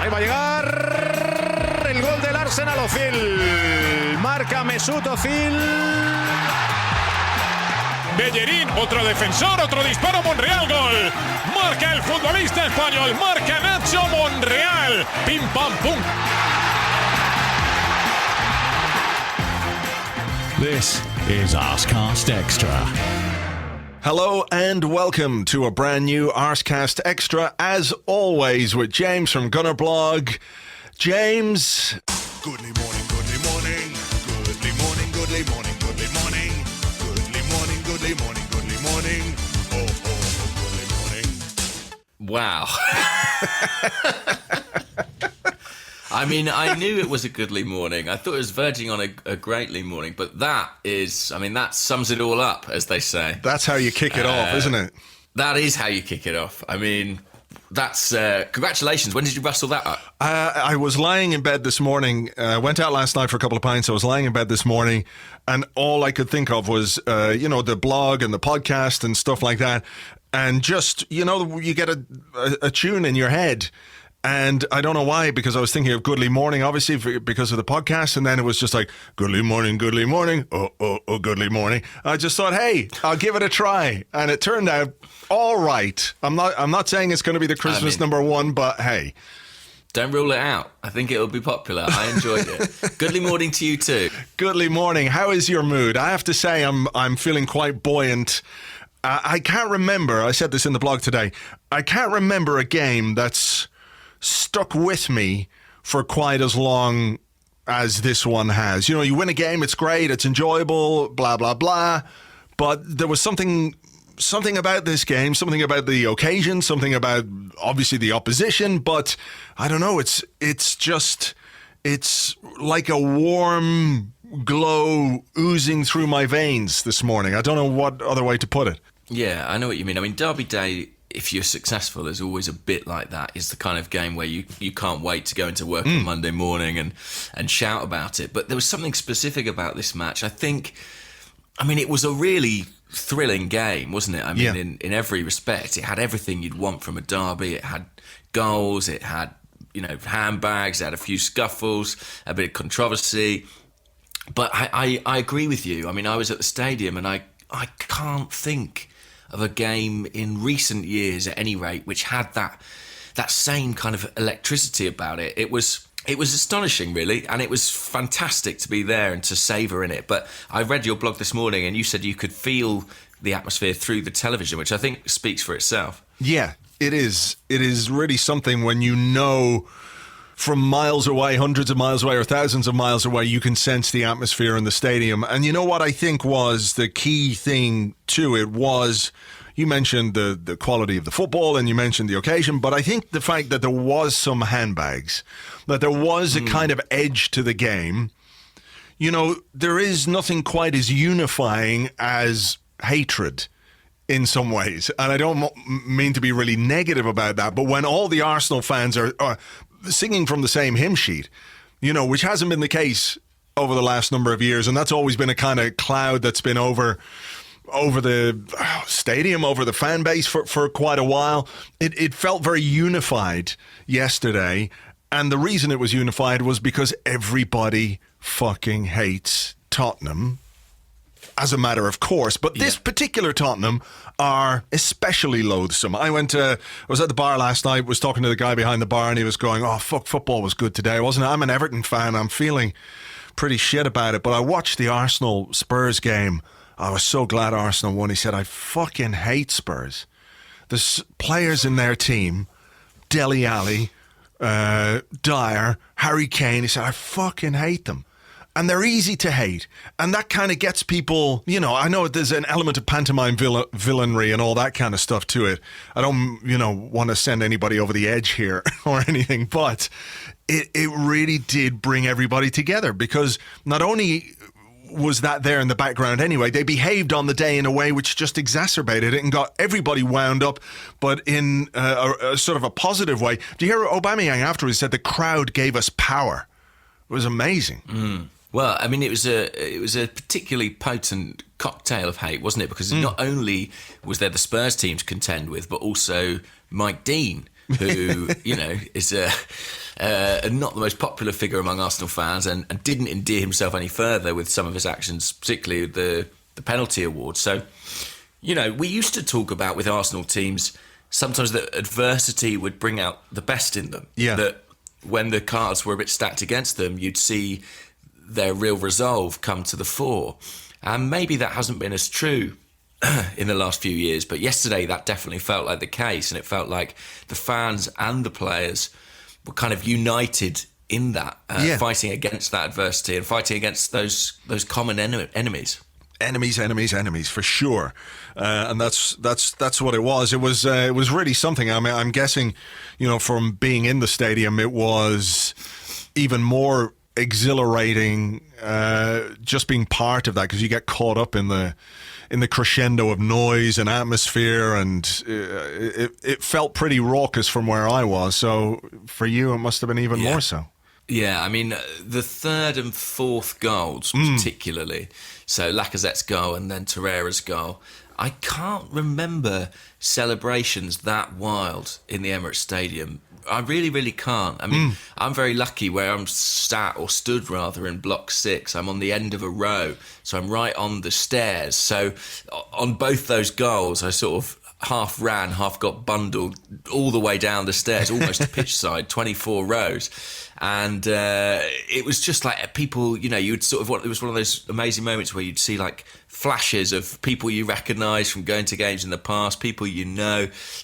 Ahí va a llegar el gol del Arsenal. Ozil. Marca Mesut Ozil. Bellerín, otro defensor, otro disparo, Monreal, gol. Marca el futbolista español, marca Nacho Monreal. Pim, pam, pum. This is Arsecast Extra. Hello and welcome to a brand new Arsecast Extra, as always, with James from Gunnerblog. James. Goodly morning, goodly morning, goodly morning, goodly morning, goodly morning, goodly morning, goodly morning, goodly morning, oh, goodly morning. Wow. I mean, I knew it was a goodly morning. I thought it was verging on a greatly morning, but that sums it all up, as they say. That's how you kick it off, isn't it? That is how you kick it off. I mean, that's congratulations. When did you rustle that up? I was lying in bed this morning. Went out last night for a couple of pints. I was lying in bed this morning, and all I could think of was, the blog and the podcast and stuff like that. And just, you get a tune in your head. And I don't know why, because I was thinking of Goodly Morning, obviously, because of the podcast. And then it was just like, Goodly Morning, oh, Goodly Morning. I just thought, hey, I'll give it a try. And it turned out all right. I'm not saying it's going to be the Christmas number one, but hey. Don't rule it out. I think it'll be popular. I enjoyed it. Goodly morning to you too. Goodly morning. How is your mood? I have to say I'm feeling quite buoyant. I can't remember, I said this in the blog today, I can't remember a game that's stuck with me for quite as long as this one has. You win a game, it's great, it's enjoyable, blah, blah, blah. But there was something about this game, something about the occasion, something about, obviously, the opposition. But I don't know, it's like a warm glow oozing through my veins this morning. I don't know what other way to put it. Yeah, I know what you mean. I mean, Derby Day, if you're successful, is always a bit like that. It's the kind of game where you can't wait to go into work on Monday morning and shout about it. But there was something specific about this match. It was a really thrilling game, wasn't it? I mean, in every respect, it had everything you'd want from a derby. It had goals, it had, handbags, it had a few scuffles, a bit of controversy. But I agree with you. I mean, I was at the stadium and I can't think of a game in recent years, at any rate, which had that same kind of electricity about it. It was astonishing, really, and it was fantastic to be there and to savour in it. But I read your blog this morning, and you said you could feel the atmosphere through the television, which I think speaks for itself. Yeah, it is. It is really something when from miles away, hundreds of miles away or thousands of miles away, you can sense the atmosphere in the stadium. And you know what I think was the key thing to it was, you mentioned the quality of the football and you mentioned the occasion, but I think the fact that there was some handbags, that there was a kind of edge to the game. There is nothing quite as unifying as hatred in some ways. And I don't mean to be really negative about that, but when all the Arsenal fans are singing from the same hymn sheet, which hasn't been the case over the last number of years, and that's always been a kind of cloud that's been over the stadium, over the fan base for quite a while. It felt very unified yesterday, and the reason it was unified was because everybody fucking hates Tottenham, as a matter of course, but this particular Tottenham are especially loathsome. I was at the bar last night, was talking to the guy behind the bar, and he was going, oh, fuck, football was good today, wasn't it? I'm an Everton fan, I'm feeling pretty shit about it, but I watched the Arsenal-Spurs game. I was so glad Arsenal won. He said, I fucking hate Spurs. There's players in their team, Dele Alli, Dyer, Harry Kane. He said, I fucking hate them. And they're easy to hate. And that kind of gets people, I know there's an element of pantomime villainry and all that kind of stuff to it. I don't, want to send anybody over the edge here or anything, but it really did bring everybody together, because not only was that there in the background anyway, they behaved on the day in a way which just exacerbated it and got everybody wound up, but in a sort of a positive way. Do you hear Aubameyang afterwards said the crowd gave us power? It was amazing. Well, I mean, it was a particularly potent cocktail of hate, wasn't it? Because not only was there the Spurs team to contend with, but also Mike Dean who, is not the most popular figure among Arsenal fans and didn't endear himself any further with some of his actions, particularly the penalty award. So, we used to talk about with Arsenal teams sometimes that adversity would bring out the best in them. Yeah. That when the cards were a bit stacked against them, you'd see their real resolve come to the fore. And maybe that hasn't been as true in the last few years, but yesterday that definitely felt like the case, and it felt like the fans and the players were kind of united in that, fighting against that adversity and fighting against those common enemies. Enemies, for sure, and that's what it was. It was really something. I mean, I'm guessing, from being in the stadium, it was even more exhilarating just being part of that, because you get caught up in the crescendo of noise and atmosphere, and it felt pretty raucous from where I was. So for you, it must have been even more so. Yeah, I mean, the third and fourth goals particularly, so Lacazette's goal and then Torreira's goal, I can't remember celebrations that wild in the Emirates Stadium. I really, really can't. I mean, I'm very lucky where I'm stood rather in block 6. I'm on the end of a row, so I'm right on the stairs. So on both those goals, I sort of half ran, half got bundled all the way down the stairs, almost to pitch side, 24 rows. And it was just like people, you'd sort of, it was one of those amazing moments where you'd see like flashes of people you recognise from going to games in the past, people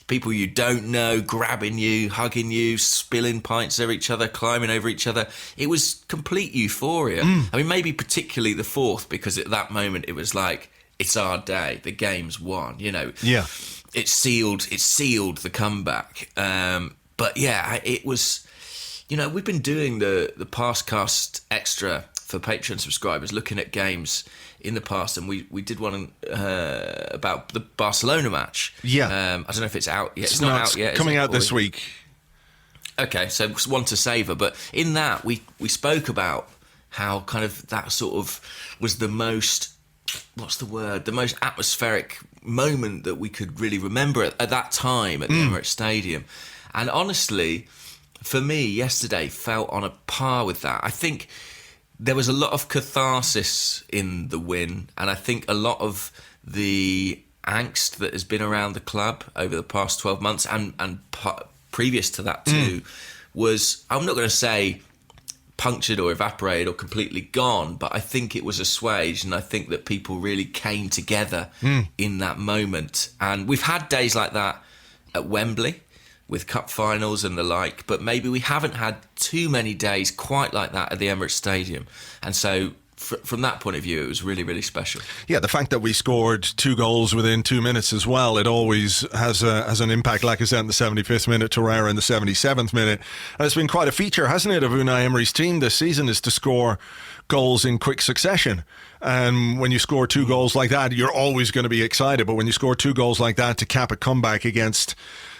people you don't know, grabbing you, hugging you, spilling pints over each other, climbing over each other. It was complete euphoria. I mean, maybe particularly the fourth, because at that moment it was like, it's our day, the game's won, Yeah. It sealed the comeback. But yeah, it was, we've been doing the Arsecast Extra for Patreon subscribers, looking at games in the past, and we did one about the Barcelona match. Yeah. I don't know if it's out yet. It's not out yet. Coming out this week. Okay, so it's one to savour. But in that, we spoke about how kind of that sort of was the most, the most atmospheric moment that we could really remember at that time at the Emirates Stadium. And honestly, for me, yesterday felt on a par with that. I think there was a lot of catharsis in the win, and I think a lot of the angst that has been around the club over the past 12 months and previous to that too was, I'm not going to say punctured or evaporated or completely gone, but I think it was assuaged, and I think that people really came together in that moment. And we've had days like that at Wembley with cup finals and the like, but maybe we haven't had too many days quite like that at the Emirates Stadium. And so from that point of view, it was really, really special. Yeah, the fact that we scored 2 goals within 2 minutes as well, it always has an impact. Like I said, in the 75th minute, Torreira in the 77th minute. And it's been quite a feature, hasn't it, of Unai Emery's team this season, is to score goals in quick succession. And when you score 2 goals like that, you're always going to be excited. But when you score 2 goals like that to cap a comeback against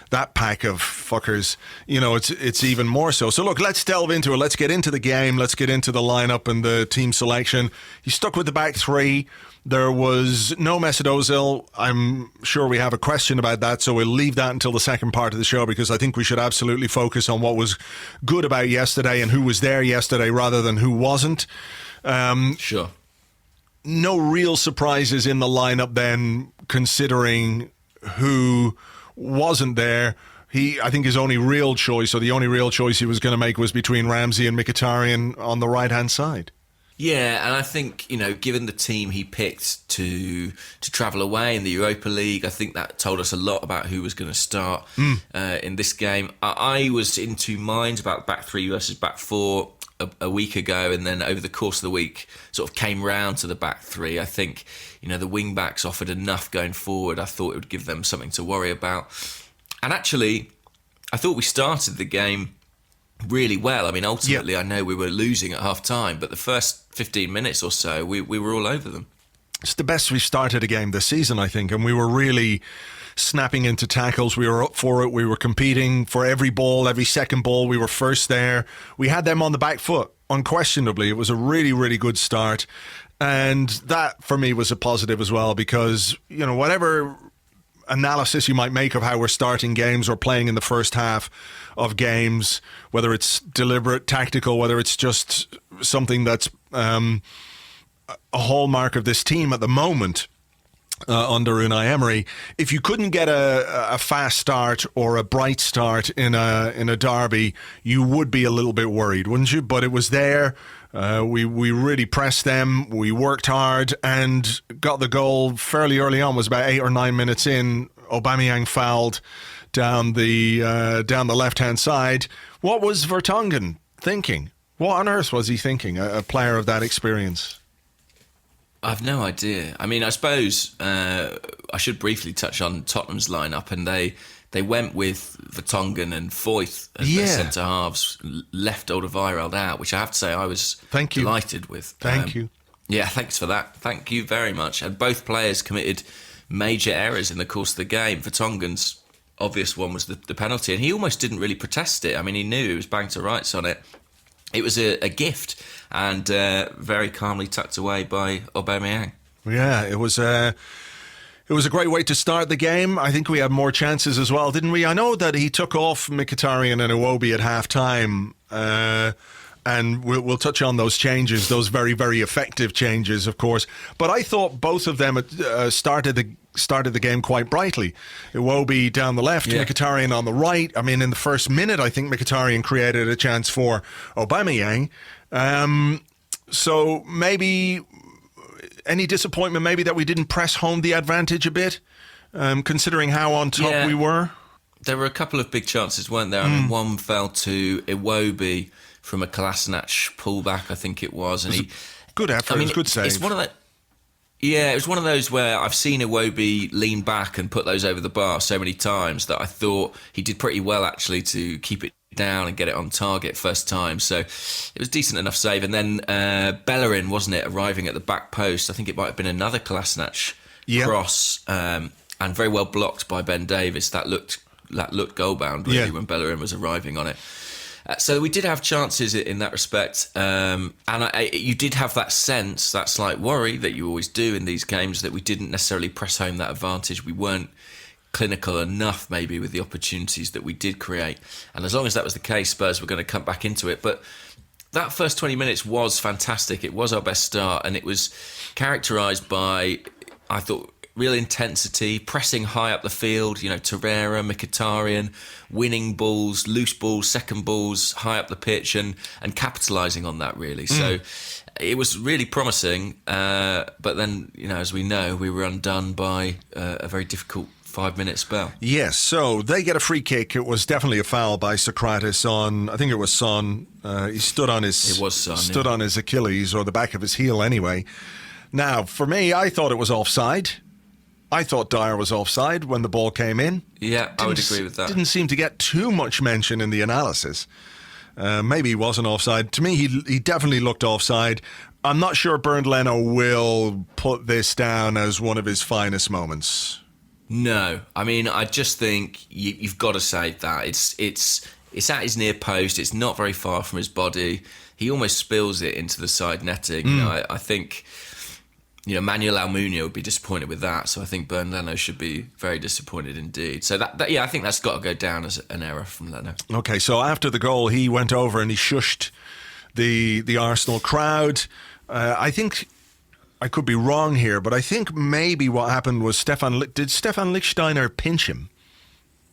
that pack of fuckers, it's even more so. So look, let's delve into it. Let's get into the game. Let's get into the lineup and the team selection. He stuck with the back 3. There was no Mesut Ozil. I'm sure we have a question about that, so we'll leave that until the second part of the show, because I think we should absolutely focus on what was good about yesterday and who was there yesterday rather than who wasn't. Sure. No real surprises in the lineup then, considering who wasn't there. I think his only real choice, or the only real choice he was going to make, was between Ramsey and Mkhitaryan on the right-hand side. Yeah, and I think, given the team he picked to travel away in the Europa League, I think that told us a lot about who was going to start in this game. I was in 2 minds about back 3 versus back 4 a week ago, and then over the course of the week sort of came round to the back 3. I think, the wing backs offered enough going forward. I thought it would give them something to worry about. And actually, I thought we started the game really well. I mean, ultimately, I know we were losing at half time, but the first 15 minutes or so, we were all over them. It's the best we've started a game this season, I think, and we were really snapping into tackles. We were up for it. We were competing for every ball, every second ball. We were first there. We had them on the back foot, unquestionably. It was a really, really good start. And that, for me, was a positive as well, because, whatever analysis you might make of how we're starting games or playing in the first half of games, whether it's deliberate, tactical, whether it's just something that's a hallmark of this team at the moment under Unai Emery. If you couldn't get a fast start or a bright start in a derby, you would be a little bit worried, wouldn't you? But it was there. We really pressed them. We worked hard and got the goal fairly early on. It was about 8 or 9 minutes in. Aubameyang fouled down the left-hand side. What was Vertonghen thinking? What on earth was he thinking, a player of that experience? I've no idea. I mean, I suppose I should briefly touch on Tottenham's lineup, and they went with Vertonghen and Foyth as their centre halves, left Alderweireld out, which I have to say I was delighted with. Thank you. Yeah, thanks for that. Thank you very much. And both players committed major errors in the course of the game. Vertonghen's obvious one was the penalty, and he almost didn't really protest it. I mean, he knew he was banged to rights on it. It was a gift, and very calmly tucked away by Aubameyang. Yeah, it was a great way to start the game. I think we had more chances as well, didn't we? I know that he took off Mkhitaryan and Iwobi at half-time, and we'll touch on those changes, those very, very effective changes, of course. But I thought both of them started the game quite brightly. Iwobi down the left, Mkhitaryan on the right. I mean, in the first minute, I think Mkhitaryan created a chance for Aubameyang. So maybe any disappointment, maybe that we didn't press home the advantage a bit, considering how on top we were? There were a couple of big chances, weren't there? I mean, one fell to Iwobi from a Kolasinac pullback, I think it was. And good effort, it was good save. It's one of the, it was one of those where I've seen Iwobi lean back and put those over the bar so many times that I thought he did pretty well, actually, to keep it down and get it on target first time. So it was a decent enough save. And then Bellerin, wasn't it, arriving at the back post? I think it might have been another Kolasinac cross, and very well blocked by Ben Davies. That looked goal bound, really, when Bellerin was arriving on it. So we did have chances in that respect, and you did have that sense, that slight worry that you always do in these games, that we didn't necessarily press home that advantage. We weren't clinical enough, maybe, with the opportunities that we did create. And as long as that was the case, Spurs were going to come back into it. But that first 20 minutes was fantastic. It was our best start, and it was characterised by, I thought, real intensity, pressing high up the field, Torreira, Mkhitaryan, winning balls, loose balls, second balls, high up the pitch, and capitalising on that, really. So it was really promising, but then, as we know, we were undone by a very difficult 5-minute spell. Yes, so they get a free kick. It was definitely a foul by Socrates on, I think it was Son. He stood on his... It was Son, on his Achilles, or the back of his heel anyway. Now, for me, I thought it was offside. I thought Dyer was offside when the ball came in. Yeah, I would agree with that. Didn't seem to get too much mention in the analysis. Maybe he wasn't offside. To me, he definitely looked offside. I'm not sure Bernd Leno will put this down as one of his finest moments. No, I mean, I just think you've got to say that. It's at his near post. It's not very far from his body. He almost spills it into the side netting. I think... Manuel Almunia would be disappointed with that. So I think Bernd Leno should be very disappointed indeed. So I think that's got to go down as an error from Leno. Okay, so after the goal, he went over and he shushed the Arsenal crowd. I think, I could be wrong here, but I think maybe what happened was did Stefan Lichtsteiner pinch him?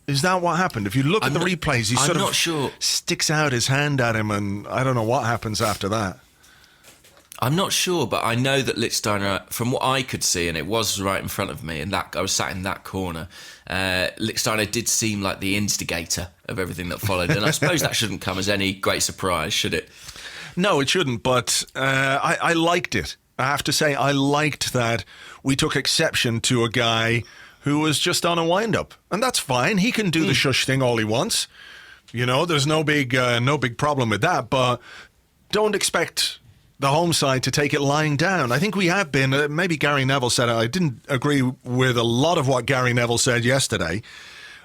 Is that what happened? If you look at the replays, he sort of sticks out his hand at him, and I don't know what happens after that. I'm not sure, but I know that Lichtsteiner, from what I could see, and it was right in front of me, and I was sat in that corner, Lichtsteiner did seem like the instigator of everything that followed. And I suppose that shouldn't come as any great surprise, should it? No, it shouldn't, but I liked it. I have to say, I liked that we took exception to a guy who was just on a wind-up. And that's fine. He can do the shush thing all he wants. There's no big problem with that, but don't expect the home side to take it lying down. I think we have been, maybe Gary Neville said it. I didn't agree with a lot of what Gary Neville said yesterday,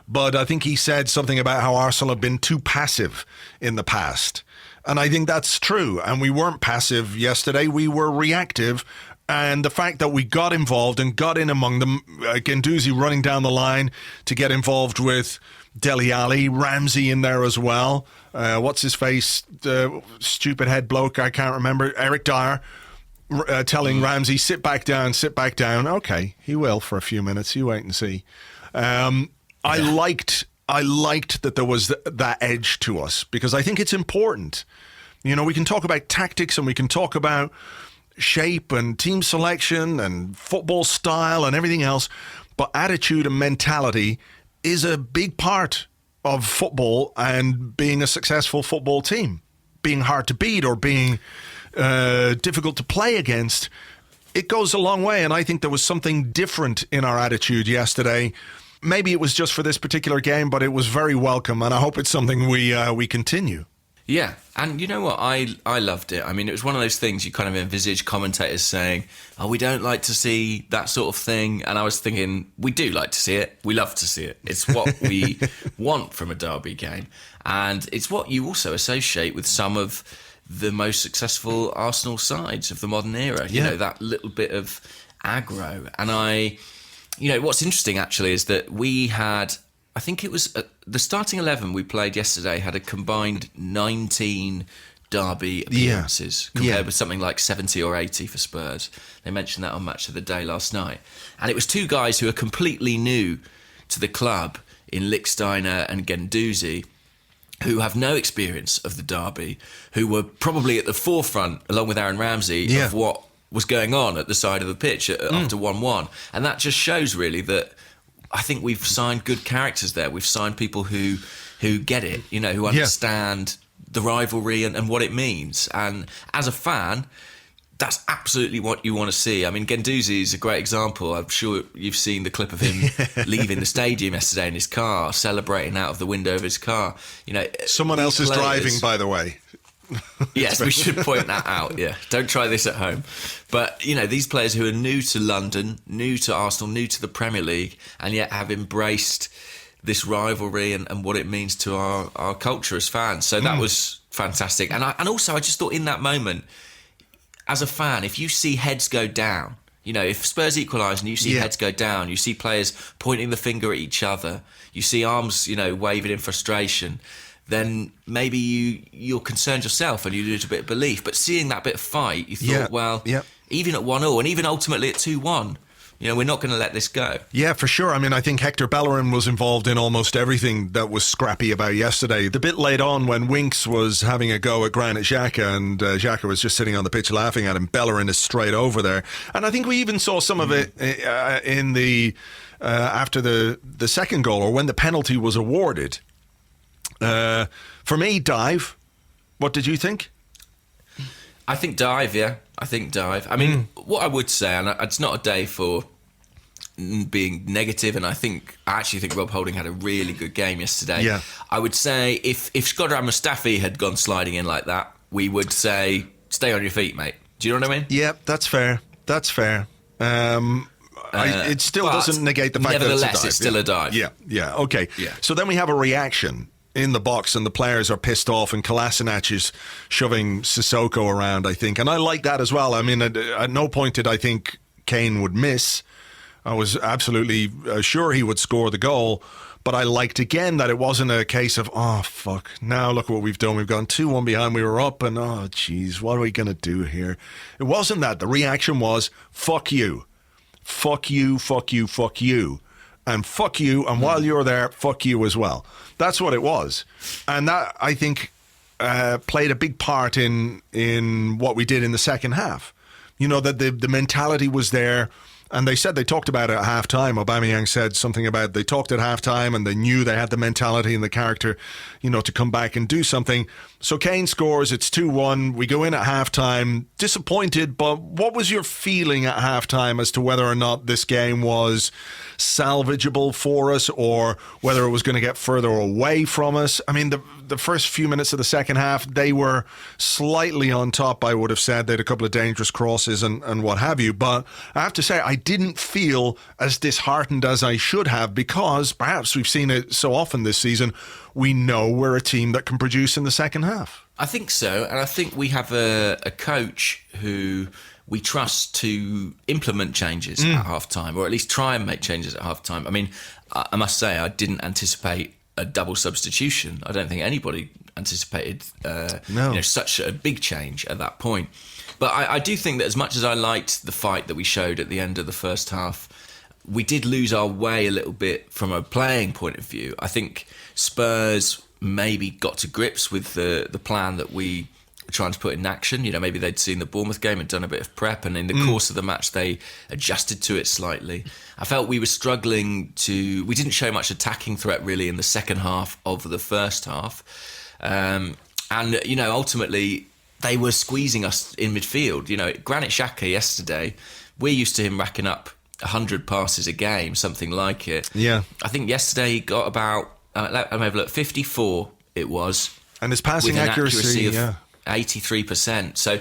but I think he said something about how Arsenal have been too passive in the past. And I think that's true. And we weren't passive yesterday. We were reactive, And the fact that we got involved and got in among them, Guendouzi running down the line to get involved with Dele Alli, Ramsey in there as well. What's his face? The stupid head bloke, I can't remember. Eric Dyer telling Ramsey, sit back down. Okay, he will for a few minutes. You wait and see. I liked that there was that edge to us, because I think it's important. You know, we can talk about tactics and we can talk about shape and team selection and football style and everything else, but attitude and mentality is a big part of football and being a successful football team. Being hard to beat or being difficult to play against, it goes a long way. And I think there was something different in our attitude yesterday. Maybe it was just for this particular game, but it was very welcome, and I hope it's something we continue. Yeah, and you know what? I loved it. I mean, it was one of those things you kind of envisage commentators saying, oh, we don't like to see that sort of thing. And I was thinking, we do like to see it. We love to see it. It's what we want from a derby game. And it's what you also associate with some of the most successful Arsenal sides of the modern era. You know, that little bit of aggro. And you know, what's interesting actually is that we had, I think it was the starting 11 we played yesterday had a combined 19 derby appearances compared with something like 70 or 80 for Spurs. They mentioned that on Match of the Day last night. And it was two guys who are completely new to the club in Lichtsteiner and Guendouzi, who have no experience of the derby, who were probably at the forefront, along with Aaron Ramsey, of what was going on at the side of the pitch after 1-1. And that just shows really that I think we've signed good characters there. We've signed people who get it, you know, who understand the rivalry and what it means. And as a fan, that's absolutely what you want to see. I mean, Guendouzi is a great example. I'm sure you've seen the clip of him leaving the stadium yesterday in his car, celebrating out of the window of his car. You know, someone else is driving, by the way. Yes, we should point that out. Yeah, don't try this at home. But you know, these players who are new to London, new to Arsenal, new to the Premier League, and yet have embraced this rivalry and what it means to our culture as fans. So that was fantastic. And also I just thought in that moment, as a fan, if you see heads go down, you know, if Spurs equalise and you see heads go down, you see players pointing the finger at each other, you see arms, you know, waving in frustration, then maybe you're concerned yourself and you lose a bit of belief. But seeing that bit of fight, you thought, even at 1-0 and even ultimately at 2-1, you know, we're not going to let this go. Yeah, for sure. I mean, I think Hector Bellerin was involved in almost everything that was scrappy about yesterday. The bit late on when Winks was having a go at Granit Xhaka and Xhaka was just sitting on the pitch laughing at him, Bellerin is straight over there. And I think we even saw some of it in the after the second goal, or when the penalty was awarded. For me, dive. What did you think? I think dive, yeah. I think dive. I mean, what I would say, and it's not a day for being negative, and I actually think Rob Holding had a really good game yesterday. Yeah. I would say if Shkodran Mustafi had gone sliding in like that, we would say, stay on your feet, mate. Do you know what I mean? Yeah, that's fair. That's fair. It still doesn't negate the fact that it's a dive. It's still a dive. Yeah, okay. Yeah. So then we have a reaction in the box and the players are pissed off and Kolasinac is shoving Sissoko around, I think. And I like that as well. I mean, at no point did I think Kane would miss. I was absolutely sure he would score the goal. But I liked again that it wasn't a case of, oh, fuck, now look what we've done. We've gone 2-1 behind. We were up and, oh, geez, what are we going to do here? It wasn't that. The reaction was, fuck you. Fuck you, fuck you, fuck you. And fuck you, and while you're there, fuck you as well. That's what it was. And that, I think, played a big part in what we did in the second half. You know, that the mentality was there. And they talked about it at halftime. Aubameyang said something about they talked at halftime and they knew they had the mentality and the character, you know, to come back and do something. So Kane scores, it's 2-1. We go in at halftime, disappointed, but what was your feeling at halftime as to whether or not this game was salvageable for us or whether it was going to get further away from us? I mean, the first few minutes of the second half, they were slightly on top, I would have said. They had a couple of dangerous crosses and what have you. But I have to say, I didn't feel as disheartened as I should have because perhaps we've seen it so often this season. We know we're a team that can produce in the second half. I think so. And I think we have a coach who we trust to implement changes at half-time, or at least try and make changes at half-time. I mean, I must say, I didn't anticipate a double substitution. I don't think anybody anticipated such a big change at that point. But I do think that as much as I liked the fight that we showed at the end of the first half, we did lose our way a little bit from a playing point of view. I think Spurs maybe got to grips with the plan that we were trying to put in action. Maybe they'd seen the Bournemouth game and done a bit of prep, and in the course of the match they adjusted to it slightly. I felt we were struggling we didn't show much attacking threat really in the second half of the first half. And ultimately they were squeezing us in midfield. Granit Xhaka yesterday, we're used to him racking up 100 passes a game, something like it. Yeah. I think yesterday he got about, let me have a look, 54 it was. And his passing accuracy of 83%. So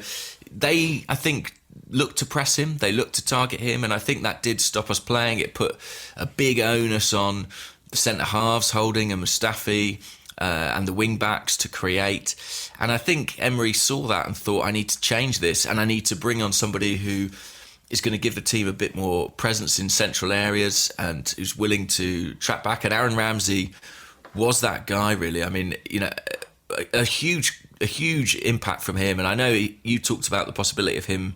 they, I think, looked to press him, they looked to target him, and I think that did stop us playing. It put a big onus on the centre-halves, Holding and Mustafi, and the wing-backs to create. And I think Emery saw that and thought, I need to change this, and I need to bring on somebody who is going to give the team a bit more presence in central areas and who's willing to track back. And Aaron Ramsey was that guy, really. I mean, a huge impact from him. And I know you talked about the possibility of him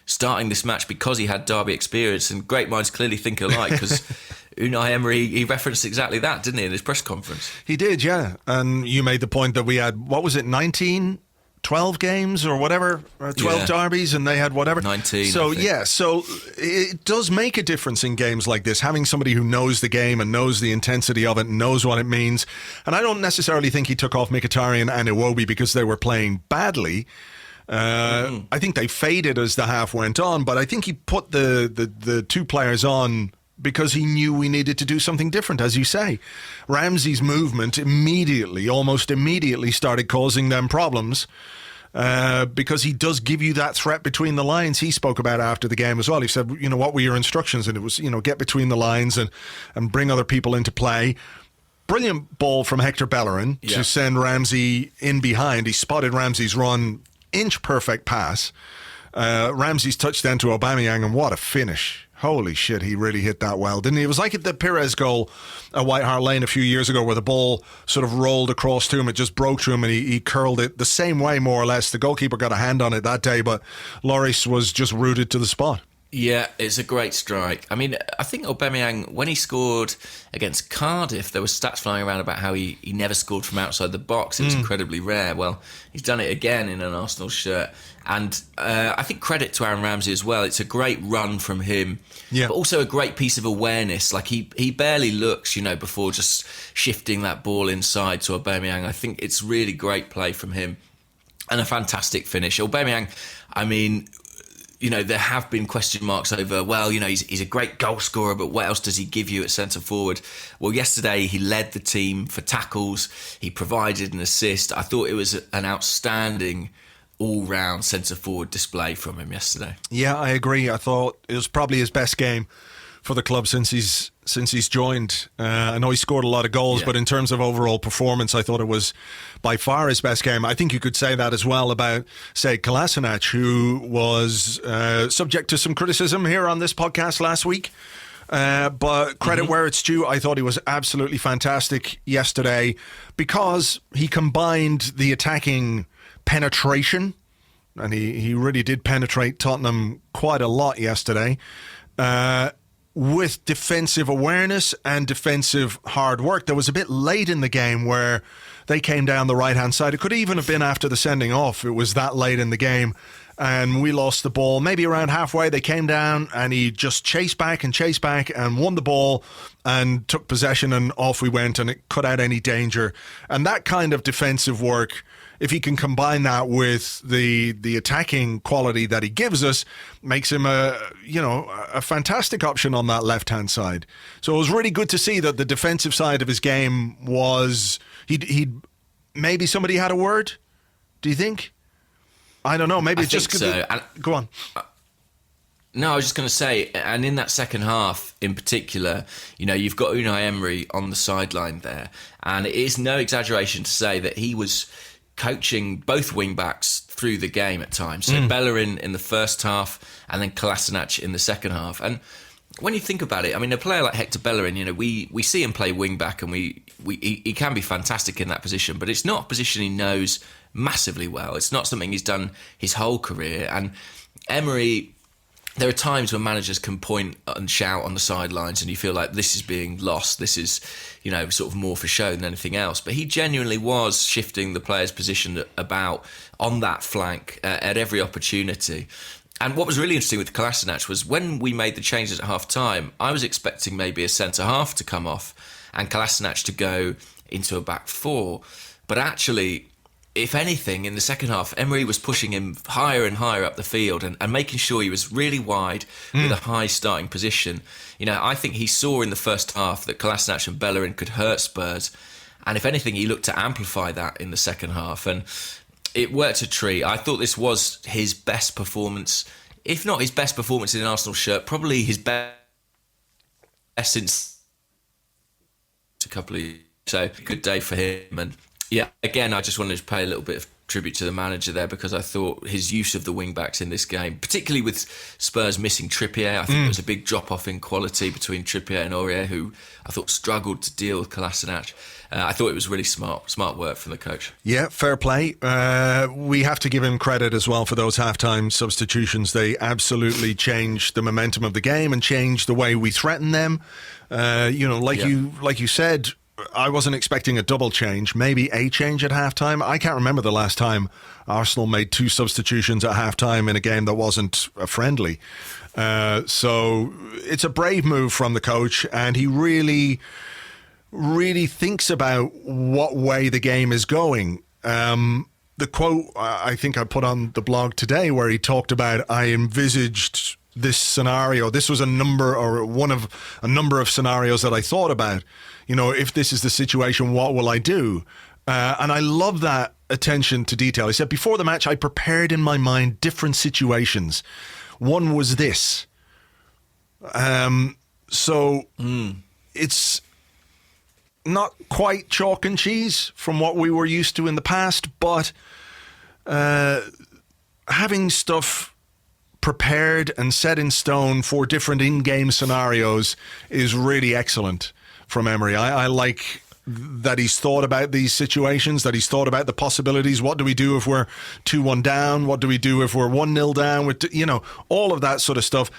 starting this match because he had derby experience, and great minds clearly think alike, because Unai Emery, he referenced exactly that, didn't he, in his press conference? He did, yeah. And you made the point that we had, 12 games or whatever, 12 derbies, and they had whatever. 19. So, so it does make a difference in games like this, having somebody who knows the game and knows the intensity of it and knows what it means. And I don't necessarily think he took off Mkhitaryan and Iwobi because they were playing badly. I think they faded as the half went on, but I think he put the two players on because he knew we needed to do something different, as you say. Ramsey's movement almost immediately started causing them problems because he does give you that threat between the lines. He spoke about it after the game as well. He said, what were your instructions? And it was, get between the lines and bring other people into play. Brilliant ball from Hector Bellerin to send Ramsey in behind. He spotted Ramsey's run, inch perfect pass. Ramsey's touch then to Aubameyang, and what a finish. Holy shit, he really hit that well, didn't he? It was like the Pires goal at White Hart Lane a few years ago where the ball sort of rolled across to him. It just broke through him and he curled it the same way, more or less. The goalkeeper got a hand on it that day, but Lloris was just rooted to the spot. Yeah, it's a great strike. I mean, I think Aubameyang, when he scored against Cardiff, there were stats flying around about how he never scored from outside the box. It was incredibly rare. Well, he's done it again in an Arsenal shirt. And I think credit to Aaron Ramsey as well. It's a great run from him, but also a great piece of awareness. Like he barely looks, before just shifting that ball inside to Aubameyang. I think it's really great play from him and a fantastic finish. Aubameyang, I mean, there have been question marks over, he's a great goal scorer, but what else does he give you at centre forward? Well, yesterday he led the team for tackles. He provided an assist. I thought it was an outstanding all-round centre-forward display from him yesterday. Yeah, I agree. I thought it was probably his best game for the club since he's joined. I know he scored a lot of goals, but in terms of overall performance, I thought it was by far his best game. I think you could say that as well about, say, Kolasinac, who was subject to some criticism here on this podcast last week. But credit where it's due, I thought he was absolutely fantastic yesterday because he combined the attacking penetration, and he really did penetrate Tottenham quite a lot yesterday, with defensive awareness and defensive hard work. There was a bit late in the game where they came down the right-hand side. It could even have been after the sending off. It was that late in the game, and we lost the ball. Maybe around halfway, they came down, and he just chased back and won the ball and took possession, and off we went, and it cut out any danger. And that kind of defensive work, if he can combine that with the attacking quality that he gives us, makes him a fantastic option on that left-hand side. So it was really good to see that the defensive side of his game was... He'd maybe somebody had a word, do you think? I don't know. Maybe it's just... So. Go on. No, I was just going to say, and in that second half in particular, you've got Unai Emery on the sideline there, and it is no exaggeration to say that he was coaching both wing-backs through the game at times. So Bellerin in the first half and then Kolasinac in the second half. And when you think about it, I mean, a player like Hector Bellerin, we see him play wing-back and he can be fantastic in that position, but it's not a position he knows massively well. It's not something he's done his whole career. And Emery... There are times when managers can point and shout on the sidelines and you feel like this is being lost. This is, sort of more for show than anything else. But he genuinely was shifting the player's position about on that flank at every opportunity. And what was really interesting with Kolasinac was when we made the changes at half-time, I was expecting maybe a centre-half to come off and Kolasinac to go into a back four. But actually... if anything, in the second half, Emery was pushing him higher and higher up the field and making sure he was really wide with a high starting position. I think he saw in the first half that Kolasinac and Bellerin could hurt Spurs. And if anything, he looked to amplify that in the second half. And it worked a treat. I thought this was his best performance, if not his best performance in an Arsenal shirt, probably his best since a couple of years. So, good day for him. And yeah, again, I just wanted to pay a little bit of tribute to the manager there because I thought his use of the wing-backs in this game, particularly with Spurs missing Trippier, I think there was a big drop-off in quality between Trippier and Aurier, who I thought struggled to deal with Kolasinac. I thought it was really smart work from the coach. Yeah, fair play. We have to give him credit as well for those halftime substitutions. They absolutely changed the momentum of the game and changed the way we threaten them. Like you said, I wasn't expecting a double change, maybe a change at halftime. I can't remember the last time Arsenal made 2 substitutions at halftime in a game that wasn't friendly. So it's a brave move from the coach, and he really thinks about what way the game is going. The quote I think I put on the blog today where he talked about, I envisaged this scenario. This was one of a number of scenarios that I thought about. If this is the situation, what will I do? And I love that attention to detail. He said, before the match, I prepared in my mind different situations. One was this. It's not quite chalk and cheese from what we were used to in the past, but having stuff prepared and set in stone for different in-game scenarios is really excellent from Emery. I like that he's thought about these situations, that he's thought about the possibilities. What do we do if we're 2-1 down? What do we do if we're 1-0 down? All of that sort of stuff.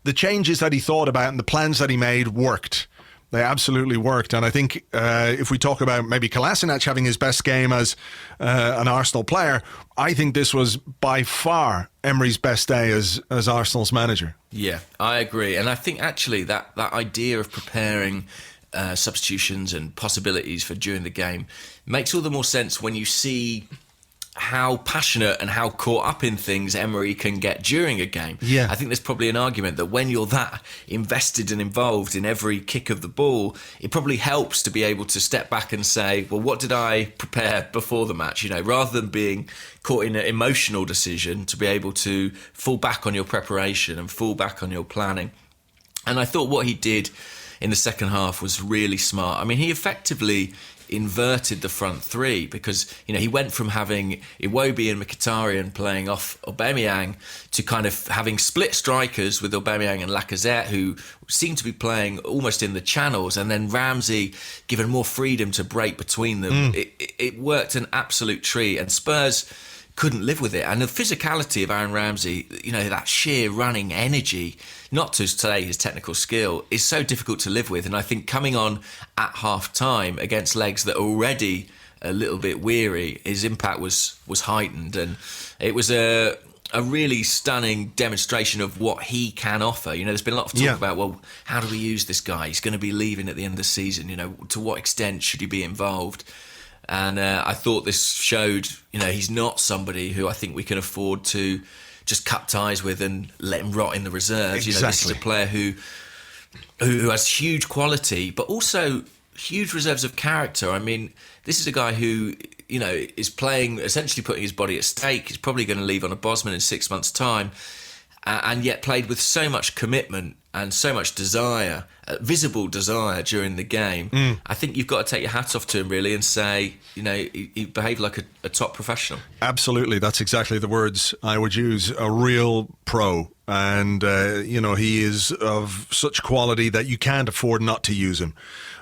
The changes that he thought about and the plans that he made worked. They absolutely worked. And I think if we talk about maybe Kolasinac having his best game as an Arsenal player, I think this was by far Emery's best day as Arsenal's manager. Yeah, I agree. And I think actually that idea of preparing substitutions and possibilities for during the game makes all the more sense when you see how passionate and how caught up in things Emery can get during a game. Yeah. I think there's probably an argument that when you're that invested and involved in every kick of the ball, it probably helps to be able to step back and say, well, what did I prepare before the match? Rather than being caught in an emotional decision, to be able to fall back on your preparation and fall back on your planning. And I thought what he did in the second half was really smart. I mean, he effectively inverted the front three because, he went from having Iwobi and Mkhitaryan playing off Aubameyang to kind of having split strikers with Aubameyang and Lacazette, who seemed to be playing almost in the channels, and then Ramsey given more freedom to break between them. It worked an absolute treat, and Spurs couldn't live with it. And the physicality of Aaron Ramsey, that sheer running energy, not to say his technical skill, is so difficult to live with. And I think coming on at half-time against legs that are already a little bit weary, his impact was heightened. And it was a really stunning demonstration of what he can offer. There's been a lot of talk about, well, how do we use this guy? He's going to be leaving at the end of the season. To what extent should he be involved? And I thought this showed, he's not somebody who I think we can afford to just cut ties with and let him rot in the reserves. Exactly. This is a player who has huge quality, but also huge reserves of character. I mean, this is a guy who, is playing, essentially putting his body at stake. He's probably going to leave on a Bosman in 6 months' time. and yet played with so much commitment and so much desire, visible desire during the game. I think you've got to take your hat off to him, really, and say, he behaved like a top professional. Absolutely, that's exactly the words I would use. A real pro. And, he is of such quality that you can't afford not to use him.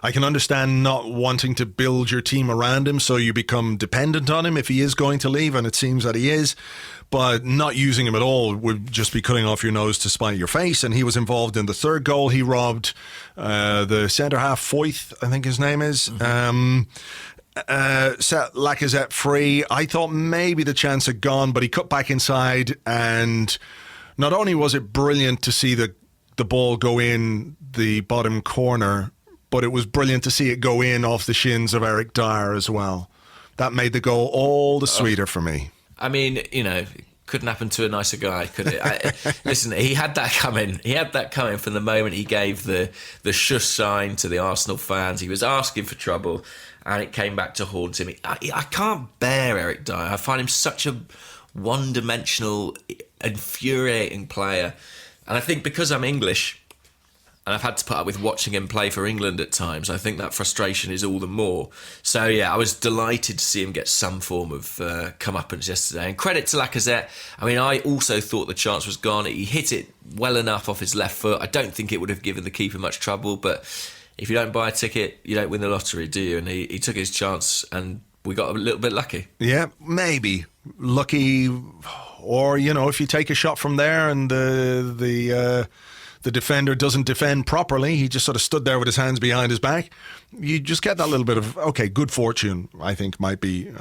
I can understand not wanting to build your team around him so you become dependent on him if he is going to leave, and it seems that he is. But not using him at all would just be cutting off your nose to spite your face. And he was involved in the third goal. He robbed the centre-half, Foyth, I think his name is. Set Lacazette free. I thought maybe the chance had gone, but he cut back inside, and not only was it brilliant to see the ball go in the bottom corner, but it was brilliant to see it go in off the shins of Eric Dyer as well. That made the goal all the sweeter for me. I mean, couldn't happen to a nicer guy, could it? Listen, he had that coming. He had that coming from the moment he gave the shush sign to the Arsenal fans. He was asking for trouble, and it came back to haunt him. I can't bear Eric Dyer. I find him such a one-dimensional, infuriating player. And I think because I'm English, and I've had to put up with watching him play for England at times, I think that frustration is all the more. So, yeah, I was delighted to see him get some form of comeuppance yesterday. And credit to Lacazette. I mean, I also thought the chance was gone. He hit it well enough off his left foot. I don't think it would have given the keeper much trouble, but if you don't buy a ticket, you don't win the lottery, do you? And he took his chance, and we got a little bit lucky. Yeah, maybe. Lucky, or, if you take a shot from there and the defender doesn't defend properly, he just sort of stood there with his hands behind his back, you just get that little bit of, good fortune, I think might be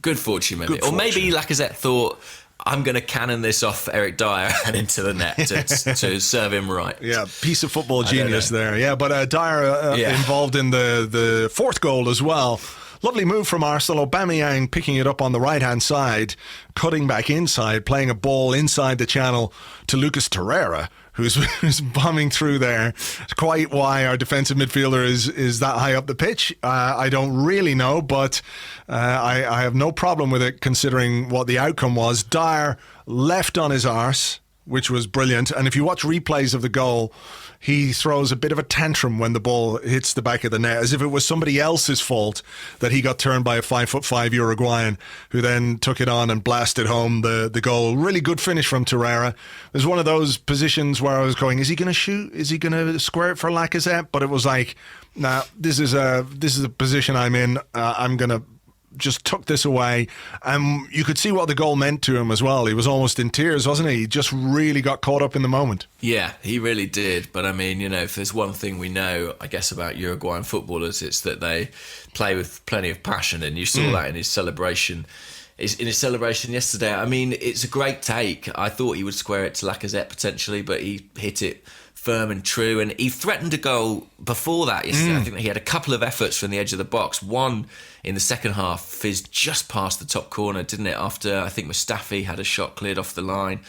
good fortune, maybe. Or maybe Lacazette thought, I'm going to cannon this off Eric Dyer and into the net to serve him right. Yeah, piece of football genius there. Yeah, but Dyer involved in the fourth goal as well. Lovely move from Arsenal. Aubameyang picking it up on the right-hand side, cutting back inside, playing a ball inside the channel to Lucas Torreira, who's bombing through there. It's quite why our defensive midfielder is that high up the pitch. I don't really know, but I have no problem with it considering what the outcome was. Dyer left on his arse, which was brilliant. And if you watch replays of the goal, he throws a bit of a tantrum when the ball hits the back of the net, as if it was somebody else's fault that he got turned by a 5'5" Uruguayan, who then took it on and blasted home the goal. Really good finish from Torreira. It was one of those positions where I was going, is he going to shoot? Is he going to square it for Lacazette? But it was like, nah, this is a position I'm in. I'm going to just tuck this away. And you could see what the goal meant to him as well. He was almost in tears, wasn't he? He just really got caught up in the moment. Yeah, he really did. But I mean, if there's one thing we know, I guess, about Uruguayan footballers, it's that they play with plenty of passion, and you saw that in his celebration. In his celebration yesterday. I mean, it's a great take. I thought he would square it to Lacazette potentially, but he hit it firm and true, and he threatened a goal before that yesterday. I think that he had a couple of efforts from the edge of the box. One in the second half fizzed just past the top corner, didn't it? After I think Mustafi had a shot cleared off the line,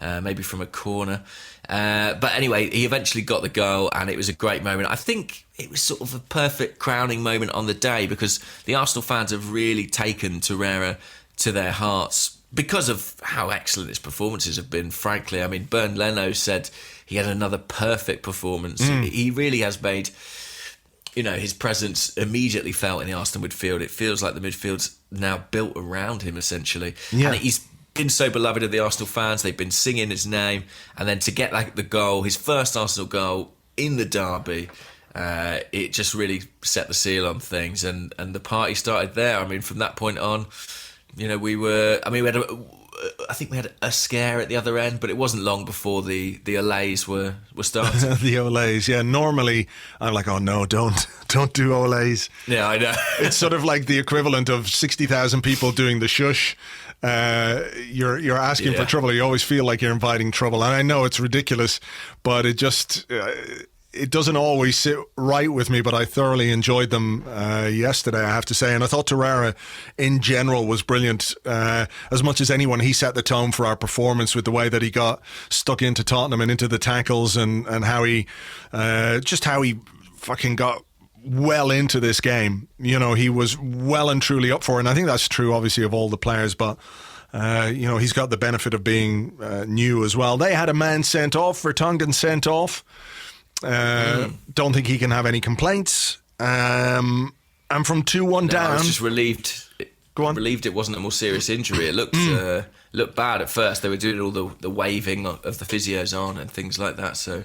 maybe from a corner. But anyway, he eventually got the goal, and it was a great moment. I think it was sort of a perfect crowning moment on the day, because the Arsenal fans have really taken Torreira to their hearts because of how excellent his performances have been, frankly. I mean, Bernd Leno said he had another perfect performance. He really has made, his presence immediately felt in the Arsenal midfield. It feels like the midfield's now built around him, essentially. Yeah. And he's been so beloved of the Arsenal fans. They've been singing his name. And then to get the goal, his first Arsenal goal in the derby, it just really set the seal on things. And the party started there. I mean, from that point on, we had a scare at the other end, but it wasn't long before the olays were starting. The olays, yeah. Normally, I'm like, oh no, don't do olays. Yeah, I know. It's sort of like the equivalent of 60,000 people doing the shush. You're asking for trouble. You always feel like you're inviting trouble, and I know it's ridiculous, but it just it doesn't always sit right with me. But I thoroughly enjoyed them yesterday, I have to say, and I thought Torreira in general was brilliant. As much as anyone, he set the tone for our performance with the way that he got stuck into Tottenham and into the tackles, and how he fucking got well into this game. He was well and truly up for it, and I think that's true obviously of all the players, but He's got the benefit of being new as well. They had a man sent off, Vertonghen sent off. Don't think he can have any complaints. And from 2-1 down... I was just relieved. Go on. Relieved it wasn't a more serious injury. It looked bad at first. They were doing all the waving of the physios on and things like that. So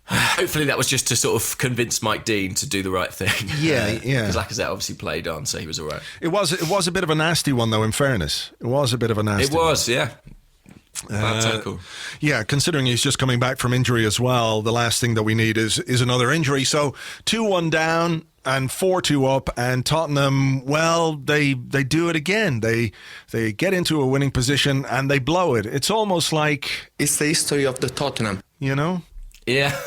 hopefully that was just to sort of convince Mike Dean to do the right thing. Yeah. Because Lacazette obviously played on, so he was all right. It was a bit of a nasty one, though, in fairness. It was a bit of a nasty one. It was, yeah. Bad tackle. Yeah, considering he's just coming back from injury as well, the last thing that we need is another injury. So 2-1 down and 4-2 up, and Tottenham, well, they do it again. They get into a winning position and they blow it. It's almost like... It's the history of the Tottenham. You know? Yeah.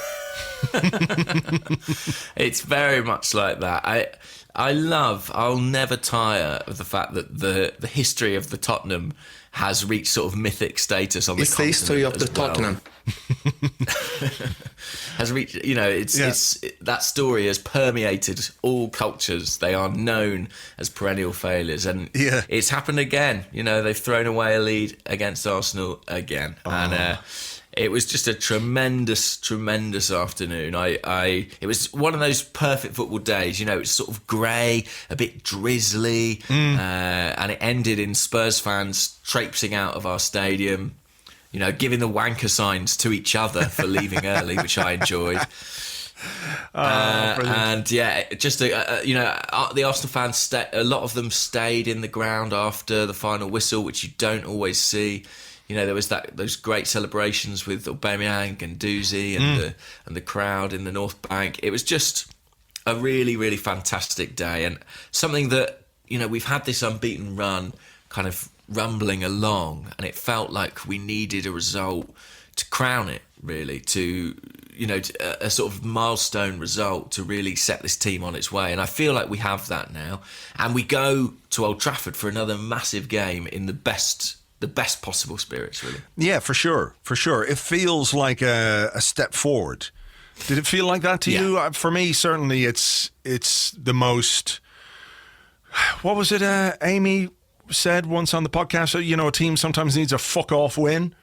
It's very much like that. I'll never tire of the fact that the history of the Tottenham has reached sort of mythic status on the continent. It's the history of the Tottenham. Has reached, it's that story has permeated all cultures. They are known as perennial failures, and it's happened again. They've thrown away a lead against Arsenal again, and it was just a tremendous afternoon. It was one of those perfect football days. It's sort of grey, a bit drizzly, and it ended in Spurs fans traipsing out of our stadium, giving the wanker signs to each other for leaving early, which I enjoyed. And just the Arsenal fans, a lot of them stayed in the ground after the final whistle, which you don't always see. There was those great celebrations with Aubameyang and Doozy and the crowd in the North Bank. It was just a really, really fantastic day, and something that we've had this unbeaten run kind of rumbling along, and it felt like we needed a result to crown it, really, to a sort of milestone result to really set this team on its way. And I feel like we have that now, and we go to Old Trafford for another massive game in the best possible spirits, really. Yeah, for sure. It feels like a step forward. Did it feel like that to you? For me, certainly it's the most... What was it Amy said once on the podcast? A team sometimes needs a fuck-off win.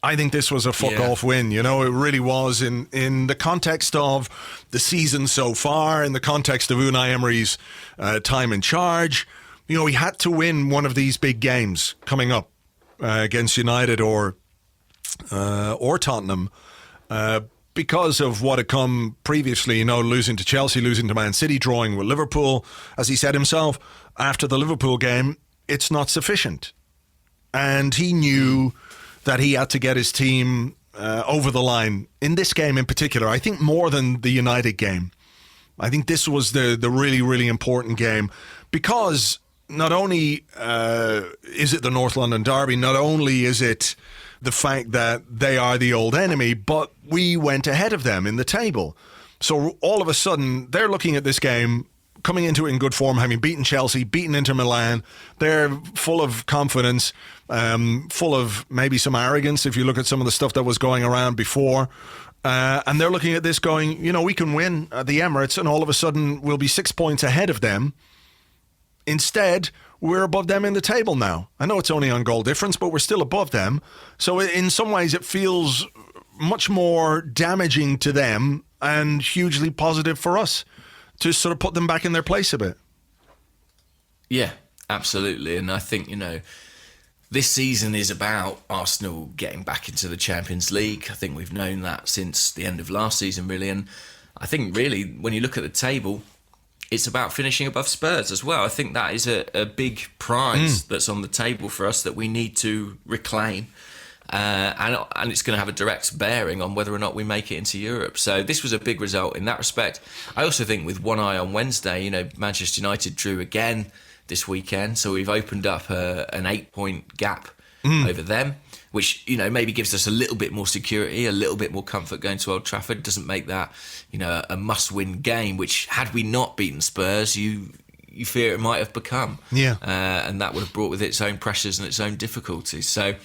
I think this was a fuck-off win. It really was in the context of the season so far, in the context of Unai Emery's time in charge. He had to win one of these big games coming up. Against United or Tottenham because of what had come previously, losing to Chelsea, losing to Man City, drawing with Liverpool. As he said himself, after the Liverpool game, it's not sufficient. And he knew that he had to get his team over the line in this game in particular. I think more than the United game. I think this was the really, really important game because... Not only is it the North London derby, not only is it the fact that they are the old enemy, but we went ahead of them in the table. So all of a sudden, they're looking at this game, coming into it in good form, having beaten Chelsea, beaten Inter Milan. They're full of confidence, full of maybe some arrogance if you look at some of the stuff that was going around before. And they're looking at this going, we can win at the Emirates, and all of a sudden we'll be 6 points ahead of them. Instead, we're above them in the table now. I know it's only on goal difference, but we're still above them. So in some ways, it feels much more damaging to them and hugely positive for us to sort of put them back in their place a bit. Yeah, absolutely. And I think, this season is about Arsenal getting back into the Champions League. I think we've known that since the end of last season, really. And I think, really, when you look at the table... It's about finishing above Spurs as well. I think that is a big prize that's on the table for us that we need to reclaim. And it's going to have a direct bearing on whether or not we make it into Europe. So this was a big result in that respect. I also think with one eye on Wednesday, Manchester United drew again this weekend. So we've opened up an 8-point gap over them, which, maybe gives us a little bit more security, a little bit more comfort going to Old Trafford. Doesn't make that, a must-win game, which had we not beaten Spurs, you fear it might have become. Yeah. And that would have brought with it its own pressures and its own difficulties. So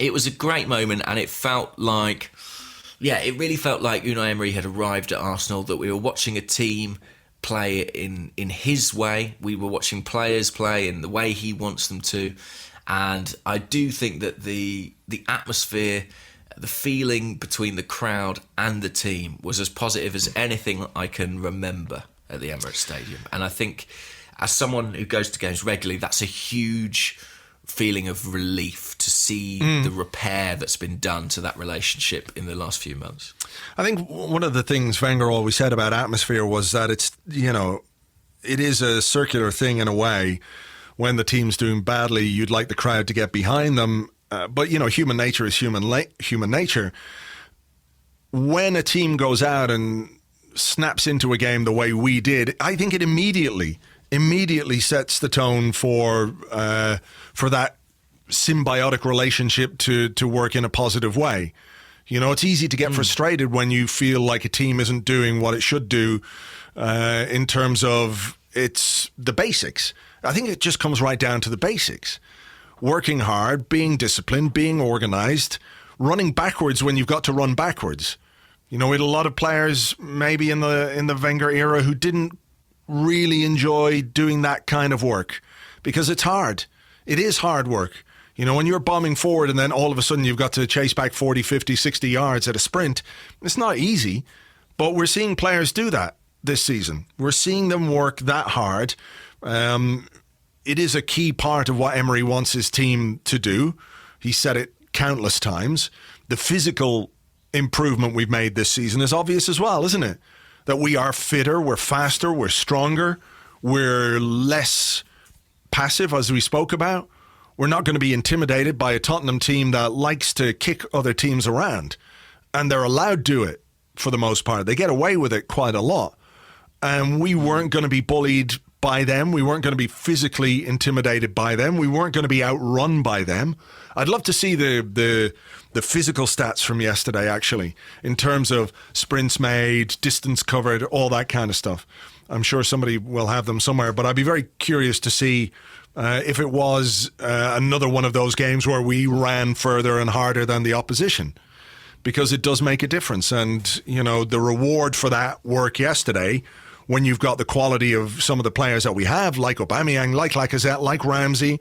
it was a great moment, and it felt like, it really felt like Unai Emery had arrived at Arsenal, that we were watching a team play in his way. We were watching players play in the way he wants them to. And I do think that the atmosphere, the feeling between the crowd and the team was as positive as anything I can remember at the Emirates Stadium. And I think as someone who goes to games regularly, that's a huge feeling of relief to see the repair that's been done to that relationship in the last few months. I think one of the things Wenger always said about atmosphere was that it's, it is a circular thing in a way. When the team's doing badly, you'd like the crowd to get behind them. But, human nature is human nature. When a team goes out and snaps into a game the way we did, I think it immediately sets the tone for that symbiotic relationship to work in a positive way. It's easy to get frustrated when you feel like a team isn't doing what it should do in terms of it's the basics. I think it just comes right down to the basics. Working hard, being disciplined, being organised, running backwards when you've got to run backwards. We had a lot of players maybe in the Wenger era who didn't really enjoy doing that kind of work because it's hard. It is hard work. When you're bombing forward and then all of a sudden you've got to chase back 40, 50, 60 yards at a sprint, it's not easy. But we're seeing players do that this season. We're seeing them work that hard. It is a key part of what Emery wants his team to do. He said it countless times. The physical improvement we've made this season is obvious as well, isn't it? That we are fitter, we're faster, we're stronger, we're less passive, as we spoke about. We're not going to be intimidated by a Tottenham team that likes to kick other teams around. And they're allowed to do it for the most part. They get away with it quite a lot. And we weren't going to be bullied by them. We weren't going to be physically intimidated by them. We weren't going to be outrun by them. I'd love to see the physical stats from yesterday, actually, in terms of sprints made, distance covered, all that kind of stuff. I'm sure somebody will have them somewhere, but I'd be very curious to see if it was another one of those games where we ran further and harder than the opposition, because it does make a difference. And, the reward for that work yesterday, when you've got the quality of some of the players that we have, like Aubameyang, like Lacazette, like Ramsey,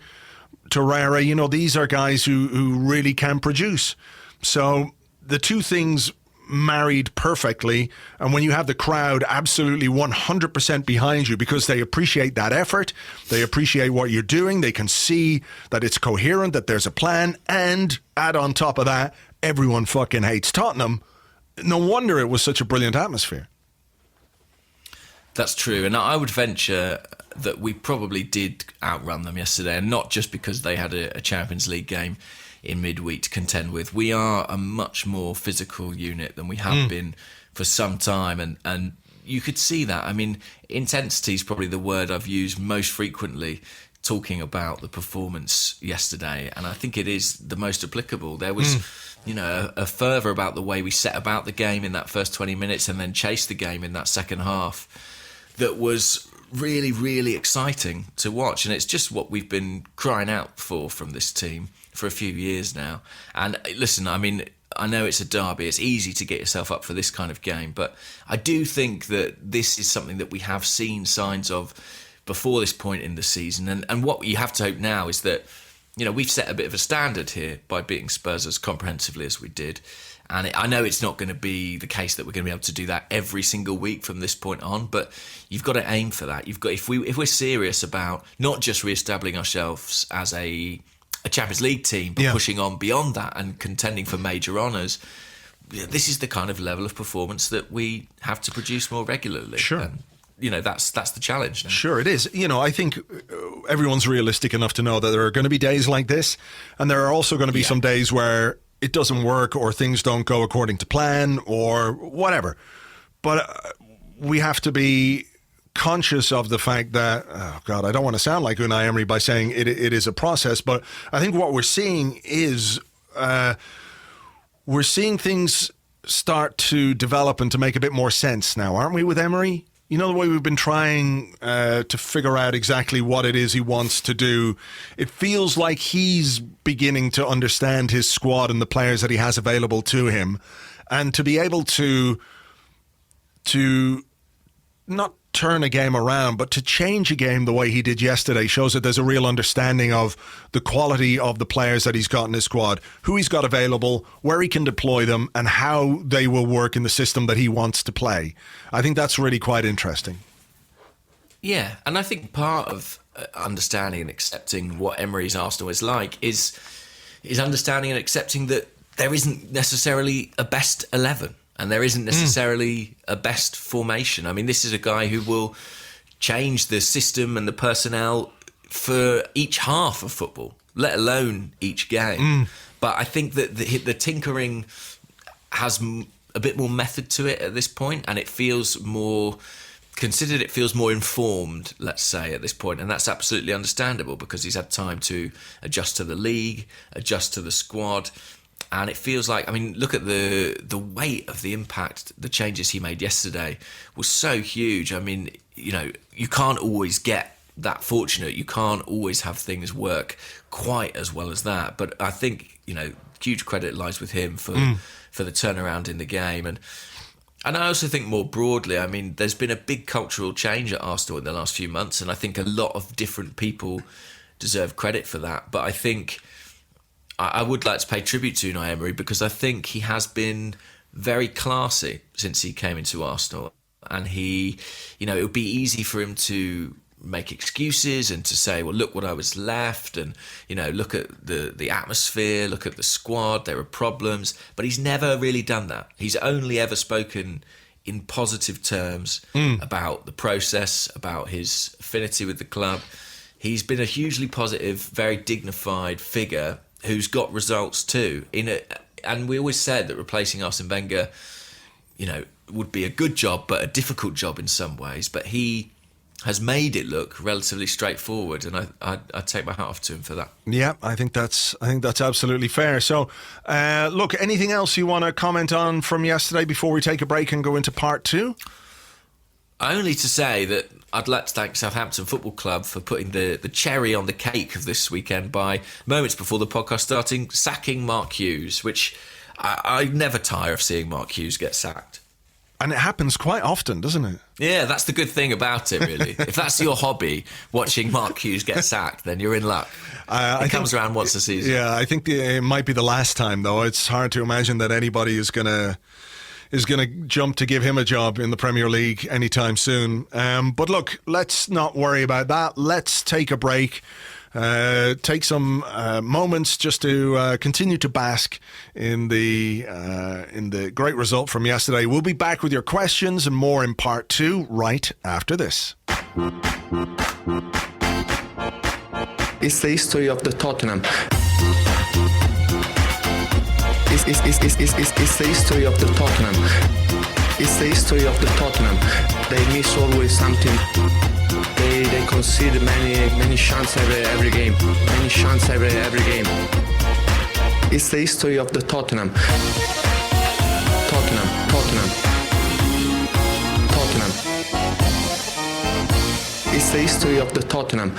Torreira, these are guys who really can produce. So the two things married perfectly. And when you have the crowd absolutely 100% behind you because they appreciate that effort, they appreciate what you're doing, they can see that it's coherent, that there's a plan, and add on top of that, everyone fucking hates Tottenham. No wonder it was such a brilliant atmosphere. That's true, and I would venture that we probably did outrun them yesterday, and not just because they had a Champions League game in midweek to contend with. We are a much more physical unit than we have been for some time, and you could see that. I mean, intensity is probably the word I've used most frequently talking about the performance yesterday, and I think it is the most applicable. There was a fervour about the way we set about the game in that first 20 minutes and then chased the game in that second half that was really, really exciting to watch. And it's just what we've been crying out for from this team for a few years now. And listen, I mean, I know it's a derby. It's easy to get yourself up for this kind of game. But I do think that this is something that we have seen signs of before this point in the season. And what you have to hope now is that, we've set a bit of a standard here by beating Spurs as comprehensively as we did. And I know it's not going to be the case that we're going to be able to do that every single week from this point on, but you've got to aim for that. You've got if we're serious about not just re-establishing ourselves as a Champions League team, but pushing on beyond that and contending for major honours, this is the kind of level of performance that we have to produce more regularly. Sure. And, that's the challenge now. Sure it is. I think everyone's realistic enough to know that there are going to be days like this, and there are also going to be some days where it doesn't work or things don't go according to plan or whatever. But we have to be conscious of the fact that, I don't want to sound like Unai Emery by saying it is a process, but I think what we're seeing is we're seeing things start to develop and to make a bit more sense now, aren't we, with Emery? The way we've been trying to figure out exactly what it is he wants to do. It feels like he's beginning to understand his squad and the players that he has available to him, and to be able to not turn a game around, but to change a game the way he did yesterday shows that there's a real understanding of the quality of the players that he's got in his squad, who he's got available, where he can deploy them, and how they will work in the system that he wants to play. I think that's really quite interesting. Yeah, and I think part of understanding and accepting what Emery's Arsenal is like is understanding and accepting that there isn't necessarily a best 11 and there isn't necessarily a best formation. I mean, this is a guy who will change the system and the personnel for each half of football, let alone each game. But I think that the tinkering has a bit more method to it at this point, and it feels more considered, it feels more informed, let's say, at this point, and that's absolutely understandable because he's had time to adjust to the league, adjust to the squad, and it feels like, I mean, look at the weight of the impact the changes he made yesterday was so huge. I mean, you know, you can't always get that fortunate, you can't always have things work quite as well as that, but I think, you know, huge credit lies with him for the turnaround in the game. And I also think more broadly, I mean, there's been a big cultural change at Arsenal in the last few months, and I think a lot of different people deserve credit for that. But I think I would like to pay tribute to Unai Emery because I think he has been very classy since he came into Arsenal. And he, you know, it would be easy for him to make excuses and to say, well, look what I was left, and, you know, look at the atmosphere, look at the squad, there are problems. But he's never really done that. He's only ever spoken in positive terms about the process, about his affinity with the club. He's been a hugely positive, very dignified figure who's got results too. And we always said that replacing Arsene Wenger, you know, would be a good job, but a difficult job in some ways. But he has made it look relatively straightforward, and I take my hat off to him for that. Yeah, I think that's absolutely fair. So, look, anything else you want to comment on from yesterday before we take a break and go into part two? Only to say that I'd like to thank Southampton Football Club for putting the cherry on the cake of this weekend by moments before the podcast starting, sacking Mark Hughes, which I never tire of seeing Mark Hughes get sacked. And it happens quite often, doesn't it? Yeah, that's the good thing about it, really. If that's your hobby, watching Mark Hughes get sacked, then you're in luck. It comes around once a season. Yeah, I think it might be the last time, though. It's hard to imagine that anybody is going to jump to give him a job in the Premier League anytime soon. But look, let's not worry about that. Let's take a break. Take some moments just to continue to bask in the great result from yesterday. We'll be back with your questions and more in part two right after this. It's the history of the Tottenham. It's the history of the Tottenham. It's the history of the Tottenham. They miss always something. They concede many chances every game. Many chances every game. It's the history of the Tottenham. Tottenham. It's the history of the Tottenham.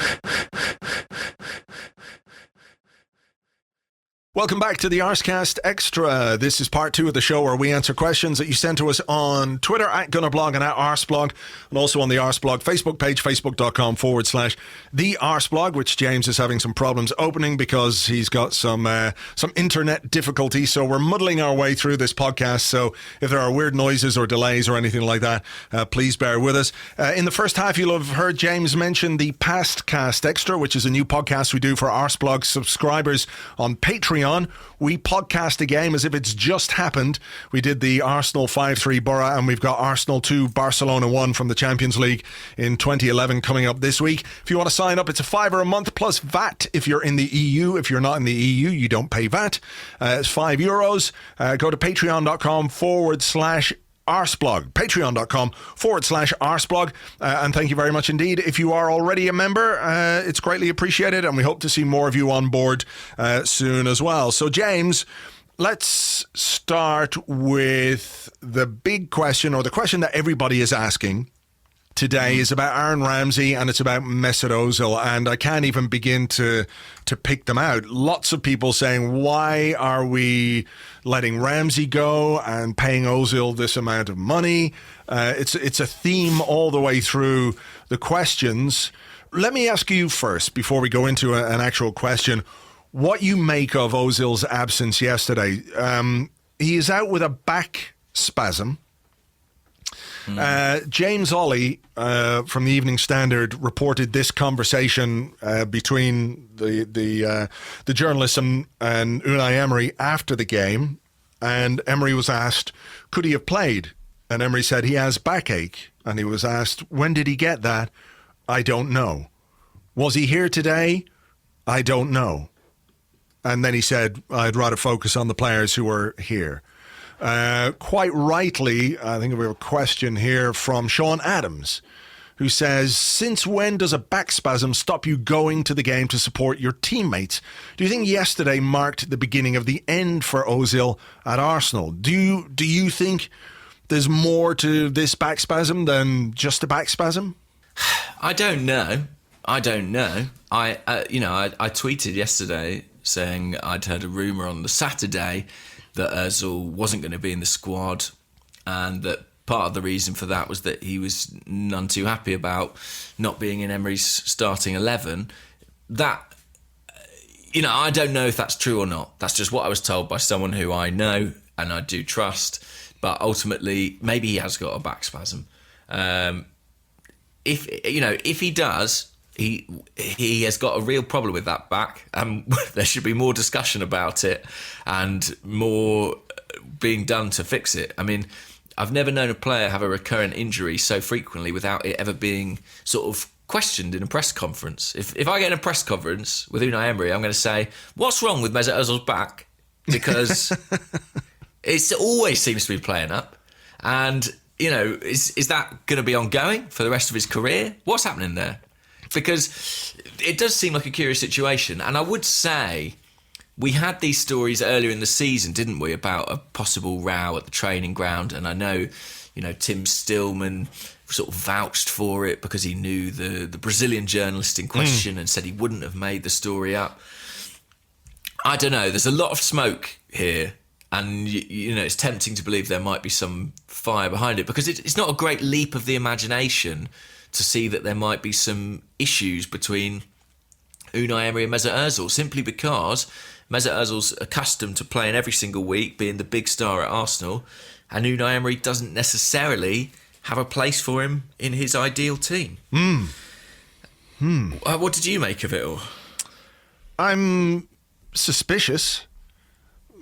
Welcome back to the Arsecast Extra. This is part two of the show where we answer questions that you sent to us on Twitter at Gunnerblog and at Arseblog, and also on the Arseblog Facebook page, facebook.com/the Arseblog, which James is having some problems opening because he's got some internet difficulty. So we're muddling our way through this podcast. So if there are weird noises or delays or anything like that, please bear with us. In the first half, you'll have heard James mention the Pastcast Extra, which is a new podcast we do for Arseblog subscribers on Patreon. We podcast a game as if it's just happened. We did the Arsenal 5-3 Borough, and we've got Arsenal 2, Barcelona 1 from the Champions League in 2011 coming up this week. If you want to sign up, it's $5 a month plus VAT if you're in the EU. If you're not in the EU, you don't pay VAT. It's €5. Go to patreon.com/Arseblog, patreon.com/Arseblog, and thank you very much indeed. If you are already a member, it's greatly appreciated, and we hope to see more of you on board soon as well. So James, let's start with the big question, or the question that everybody is asking. today is about Aaron Ramsey and it's about Mesut Ozil, and I can't even begin to pick them out. Lots of people saying, why are we letting Ramsey go and paying Ozil this amount of money? It's a theme all the way through the questions. Let me ask you first, before we go into an actual question, what you make of Ozil's absence yesterday. He is out with a back spasm. James Ollie from the Evening Standard reported this conversation between the journalist and Unai Emery after the game, and Emery was asked, could he have played? And Emery said he has backache, and he was asked, when did he get that? I don't know. Was he here today? I don't know. And then he said, I'd rather focus on the players who were here. Quite rightly, I think we have a question here from Sean Adams, who says, since when does a back spasm stop you going to the game to support your teammates? Do you think yesterday marked the beginning of the end for Ozil at Arsenal? Do you think there's more to this back spasm than just a back spasm? I don't know. I tweeted yesterday saying I'd heard a rumour on the Saturday that Ozil wasn't going to be in the squad, and that part of the reason for that was that he was none too happy about not being in Emery's starting 11. That, I don't know if that's true or not. That's just what I was told by someone who I know and I do trust. But ultimately, maybe he has got a back spasm. If he does, he has got a real problem with that back, and there should be more discussion about it and more being done to fix it. I mean, I've never known a player have a recurrent injury so frequently without it ever being sort of questioned in a press conference. If I get in a press conference with Unai Emery, I'm going to say, what's wrong with Mesut Ozil's back? Because it always seems to be playing up. And, is that going to be ongoing for the rest of his career? What's happening there? Because it does seem like a curious situation. And I would say we had these stories earlier in the season, didn't we, about a possible row at the training ground. And I know, Tim Stillman sort of vouched for it because he knew the Brazilian journalist in question and said he wouldn't have made the story up. I don't know. There's a lot of smoke here. And, it's tempting to believe there might be some fire behind it, because it's not a great leap of the imagination to see that there might be some issues between Unai Emery and Mesut Ozil, simply because Mesut Ozil's accustomed to playing every single week, being the big star at Arsenal, and Unai Emery doesn't necessarily have a place for him in his ideal team. What did you make of it all? I'm suspicious.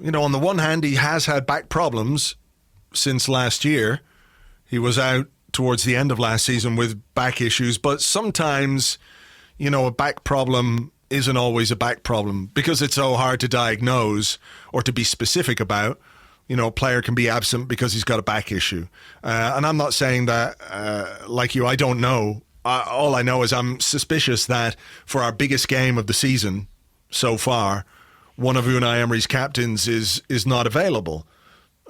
On the one hand, he has had back problems since last year. He was out towards the end of last season with back issues, but sometimes, a back problem isn't always a back problem because it's so hard to diagnose or to be specific about. A player can be absent because he's got a back issue. And I'm not saying that, like you, I don't know. All I know is I'm suspicious that for our biggest game of the season so far, one of Unai Emery's captains is not available.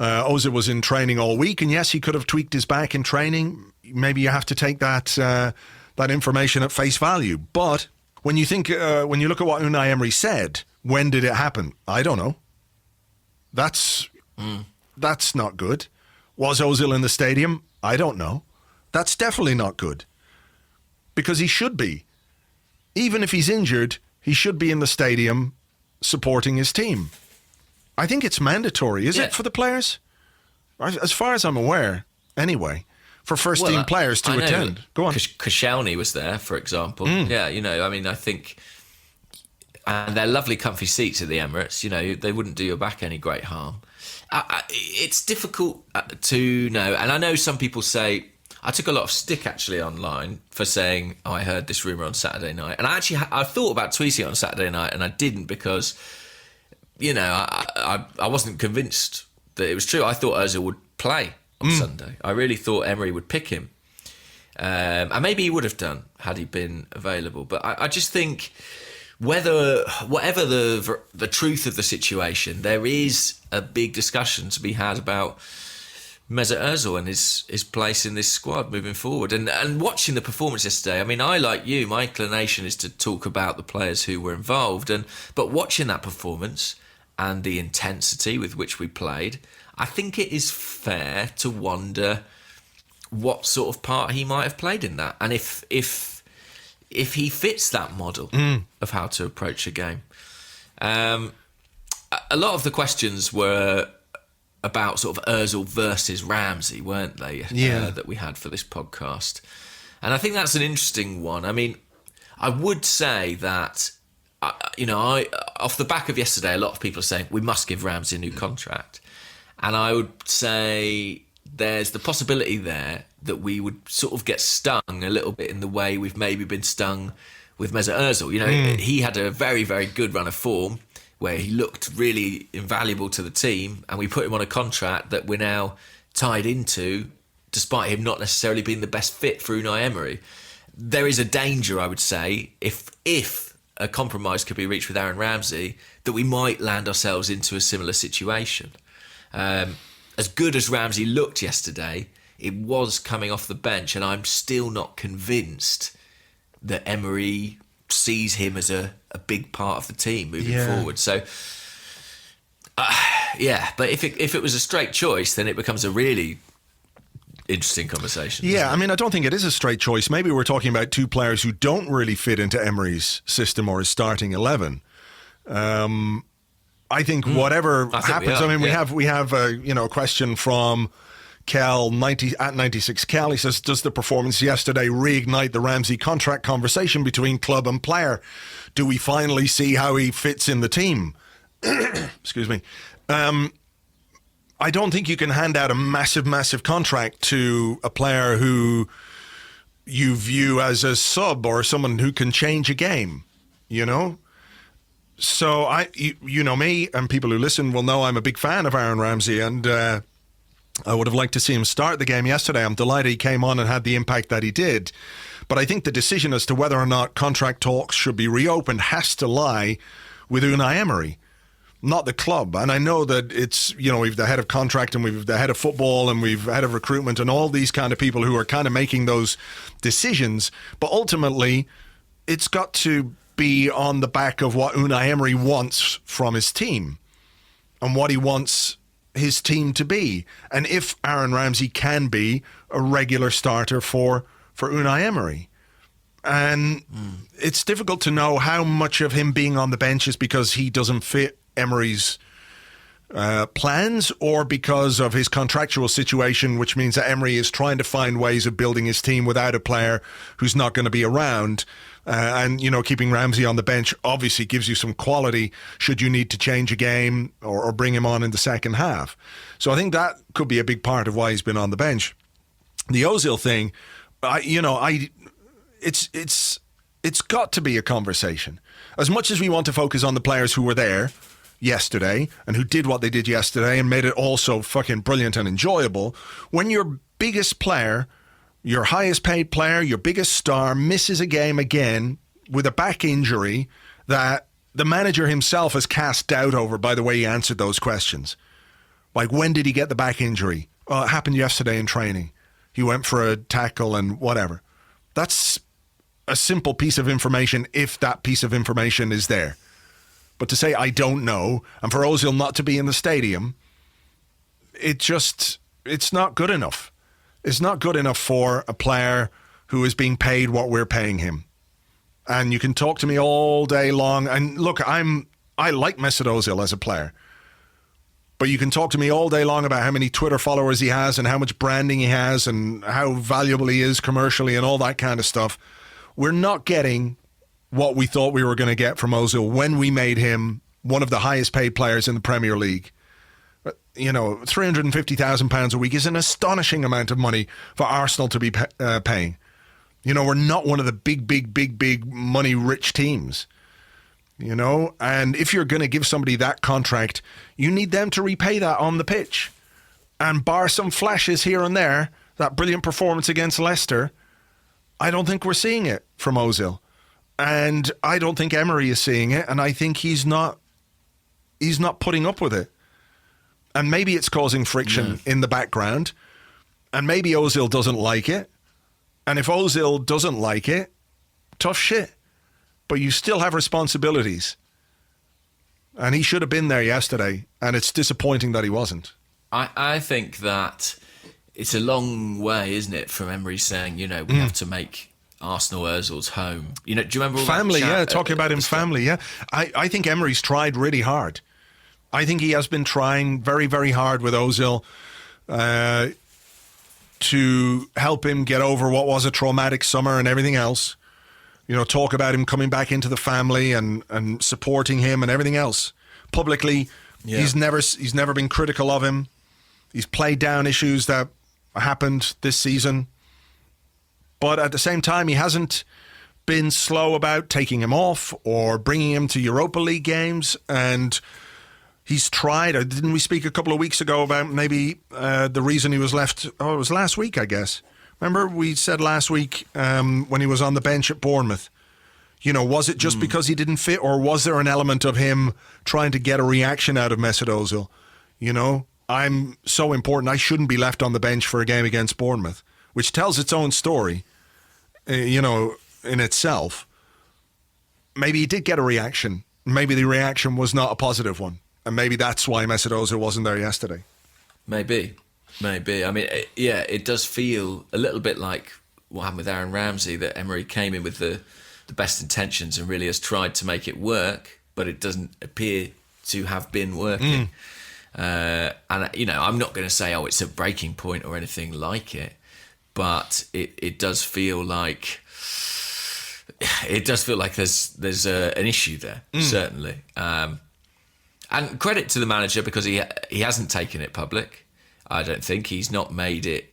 Ozil was in training all week, and yes, he could have tweaked his back in training. Maybe you have to take that information at face value. But when you look at what Unai Emery said, when did it happen? I don't know. That's not good. Was Ozil in the stadium? I don't know. That's definitely not good, because he should be. Even if he's injured, he should be in the stadium supporting his team. I think it's mandatory, is it, for the players? As far as I'm aware, anyway, for first-team players to attend. Go on. Koscielny was there, for example. Yeah, I think... And they're lovely comfy seats at the Emirates. They wouldn't do your back any great harm. It's difficult to know. And I know some people say... I took a lot of stick, actually, online for saying, I heard this rumour on Saturday night. And I thought about tweeting it on Saturday night, and I didn't because, I wasn't convinced that it was true. I thought Ozil would play on Sunday. I really thought Emery would pick him. And maybe he would have done had he been available. But I just think whatever the truth of the situation, there is a big discussion to be had about Mesut Ozil and his place in this squad moving forward. And watching the performance yesterday, I mean, I, like you, my inclination is to talk about the players who were involved. But watching that performance and the intensity with which we played, I think it is fair to wonder what sort of part he might have played in that. And if he fits that model of how to approach a game. A lot of the questions were about sort of Ozil versus Ramsey, weren't they? That we had for this podcast. And I think that's an interesting one. I mean, I would say that, off the back of yesterday, a lot of people are saying we must give Ramsey a new contract. And I would say there's the possibility there that we would sort of get stung a little bit in the way we've maybe been stung with Mesut Ozil. He had a very, very good run of form where he looked really invaluable to the team, and we put him on a contract that we're now tied into, despite him not necessarily being the best fit for Unai Emery. There is a danger, I would say, if a compromise could be reached with Aaron Ramsey, that we might land ourselves into a similar situation. As good as Ramsey looked yesterday, it was coming off the bench, and I'm still not convinced that Emery sees him as a big part of the team moving forward. So, but if it was a straight choice, then it becomes a really interesting conversation. Yeah, I mean, I don't think it is a straight choice. Maybe we're talking about two players who don't really fit into Emery's system or his starting 11. I think whatever happens. We have a question from Cal 96 Cal. He says, does the performance yesterday reignite the Ramsey contract conversation between club and player? Do we finally see how he fits in the team? Excuse me. I don't think you can hand out a massive contract to a player who you view as a sub or someone who can change a game, So you know me, and people who listen will know I'm a big fan of Aaron Ramsey, and I would have liked to see him start the game yesterday. I'm delighted he came on and had the impact that he did. But I think the decision as to whether or not contract talks should be reopened has to lie with Unai Emery, not the club. And I know that it's, we've the head of contract and we've the head of football and we've head of recruitment and all these kind of people who are kind of making those decisions. But ultimately, it's got to be on the back of what Unai Emery wants from his team and what he wants his team to be, and if Aaron Ramsey can be a regular starter for Unai Emery. And it's difficult to know how much of him being on the bench is because he doesn't fit Emery's plans or because of his contractual situation, which means that Emery is trying to find ways of building his team without a player who's not going to be around. And keeping Ramsey on the bench obviously gives you some quality should you need to change a game or bring him on in the second half. So I think that could be a big part of why he's been on the bench. The Ozil thing, it's got to be a conversation. As much as we want to focus on the players who were there yesterday and who did what they did yesterday and made it all so fucking brilliant and enjoyable, when your biggest player, your highest paid player, your biggest star misses a game again with a back injury that the manager himself has cast doubt over by the way he answered those questions. Like, when did he get the back injury? Well, it happened yesterday in training. He went for a tackle and whatever. That's a simple piece of information if that piece of information is there. But to say, I don't know, and for Ozil not to be in the stadium, it's not good enough. It's not good enough for a player who is being paid what we're paying him. And you can talk to me all day long. And look, I like Mesut Ozil as a player. But you can talk to me all day long about how many Twitter followers he has and how much branding he has and how valuable he is commercially and all that kind of stuff. We're not getting what we thought we were going to get from Ozil when we made him one of the highest paid players in the Premier League. £350,000 a week is an astonishing amount of money for Arsenal to be paying. We're not one of the big money rich teams. And if you're going to give somebody that contract, you need them to repay that on the pitch. And bar some flashes here and there, that brilliant performance against Leicester, I don't think we're seeing it from Ozil. And I don't think Emery is seeing it, and I think he's not putting up with it. And maybe it's causing friction in the background. And maybe Ozil doesn't like it. And if Ozil doesn't like it, tough shit. But you still have responsibilities. And he should have been there yesterday. And it's disappointing that he wasn't. I think that it's a long way, isn't it, from Emery saying, we have to make Arsenal Ozil's home. Do you remember all family? that chat Talking about him, family. Yeah, I think Emery's tried really hard. I think he has been trying very, very hard with Ozil to help him get over what was a traumatic summer and everything else. Talk about him coming back into the family and supporting him and everything else publicly. Yeah. He's never been critical of him. He's played down issues that happened this season. But at the same time, he hasn't been slow about taking him off or bringing him to Europa League games. And he's tried, or didn't we speak a couple of weeks ago about maybe the reason he was left? Oh, it was last week, I guess. Remember we said last week when he was on the bench at Bournemouth, was it just because he didn't fit, or was there an element of him trying to get a reaction out of Mesut Ozil? I'm so important, I shouldn't be left on the bench for a game against Bournemouth, which tells its own story, in itself. Maybe he did get a reaction. Maybe the reaction was not a positive one. And maybe that's why Mesut Ozil wasn't there yesterday. Maybe. I mean, it does feel a little bit like what happened with Aaron Ramsey, that Emery came in with the best intentions and really has tried to make it work, but it doesn't appear to have been working. And, I'm not going to say, it's a breaking point or anything like it, but it does feel like there's an issue there, certainly. And credit to the manager, because he hasn't taken it public. I don't think he's not made it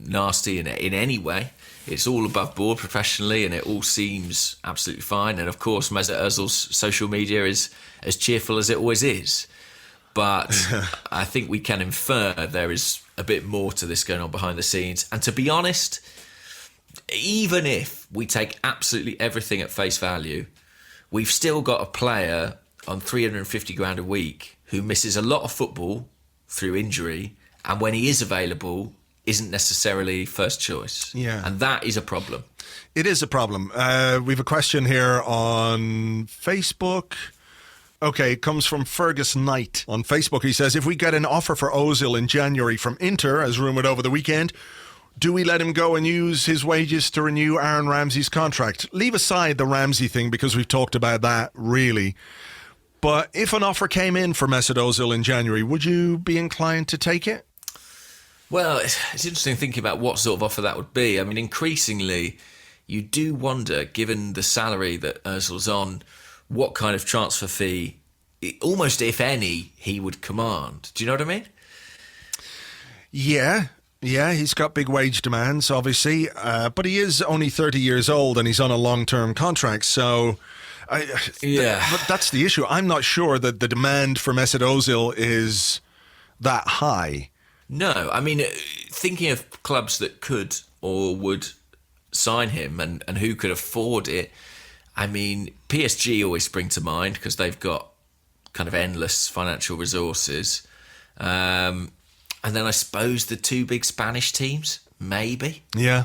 nasty in any way. It's all above board professionally, and it all seems absolutely fine. And of course, Mesut Ozil's social media is as cheerful as it always is. But I think we can infer there is a bit more to this going on behind the scenes. And to be honest, even if we take absolutely everything at face value, we've still got a player on 350 grand a week who misses a lot of football through injury, and when he is available, isn't necessarily first choice. Yeah. And that is a problem. It is a problem. We have a question here on Facebook. Okay, it comes from Fergus Knight on Facebook. He says, if we get an offer for Ozil in January from Inter, as rumoured over the weekend, do we let him go and use his wages to renew Aaron Ramsey's contract? Leave aside the Ramsey thing, because we've talked about that, really. But if an offer came in for Mesut Ozil in January, would you be inclined to take it? Well, it's interesting thinking about what sort of offer that would be. I mean, increasingly, you do wonder, given the salary that Ozil's on, what kind of transfer fee, almost if any, he would command. Do you know what I mean? Yeah, he's got big wage demands, obviously. But he is only 30 years old and he's on a long-term contract, so... But that's the issue. I'm not sure that the demand for Mesut Ozil is that high. No, I mean, thinking of clubs that could or would sign him and who could afford it, I mean, PSG always spring to mind because they've got kind of endless financial resources. And then I suppose the two big Spanish teams, maybe. Yeah.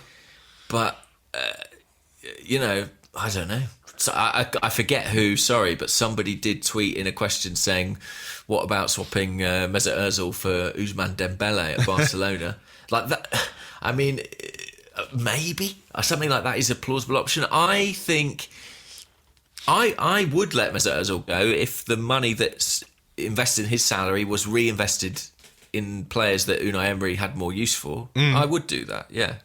But, I don't know. So I forget who, sorry, but somebody did tweet in a question saying, what about swapping Mesut Ozil for Ousmane Dembele at Barcelona? Like that, I mean, maybe something like that is a plausible option. I think I would let Mesut Ozil go if the money that's invested in his salary was reinvested in players that Unai Emery had more use for. I would do that, yeah.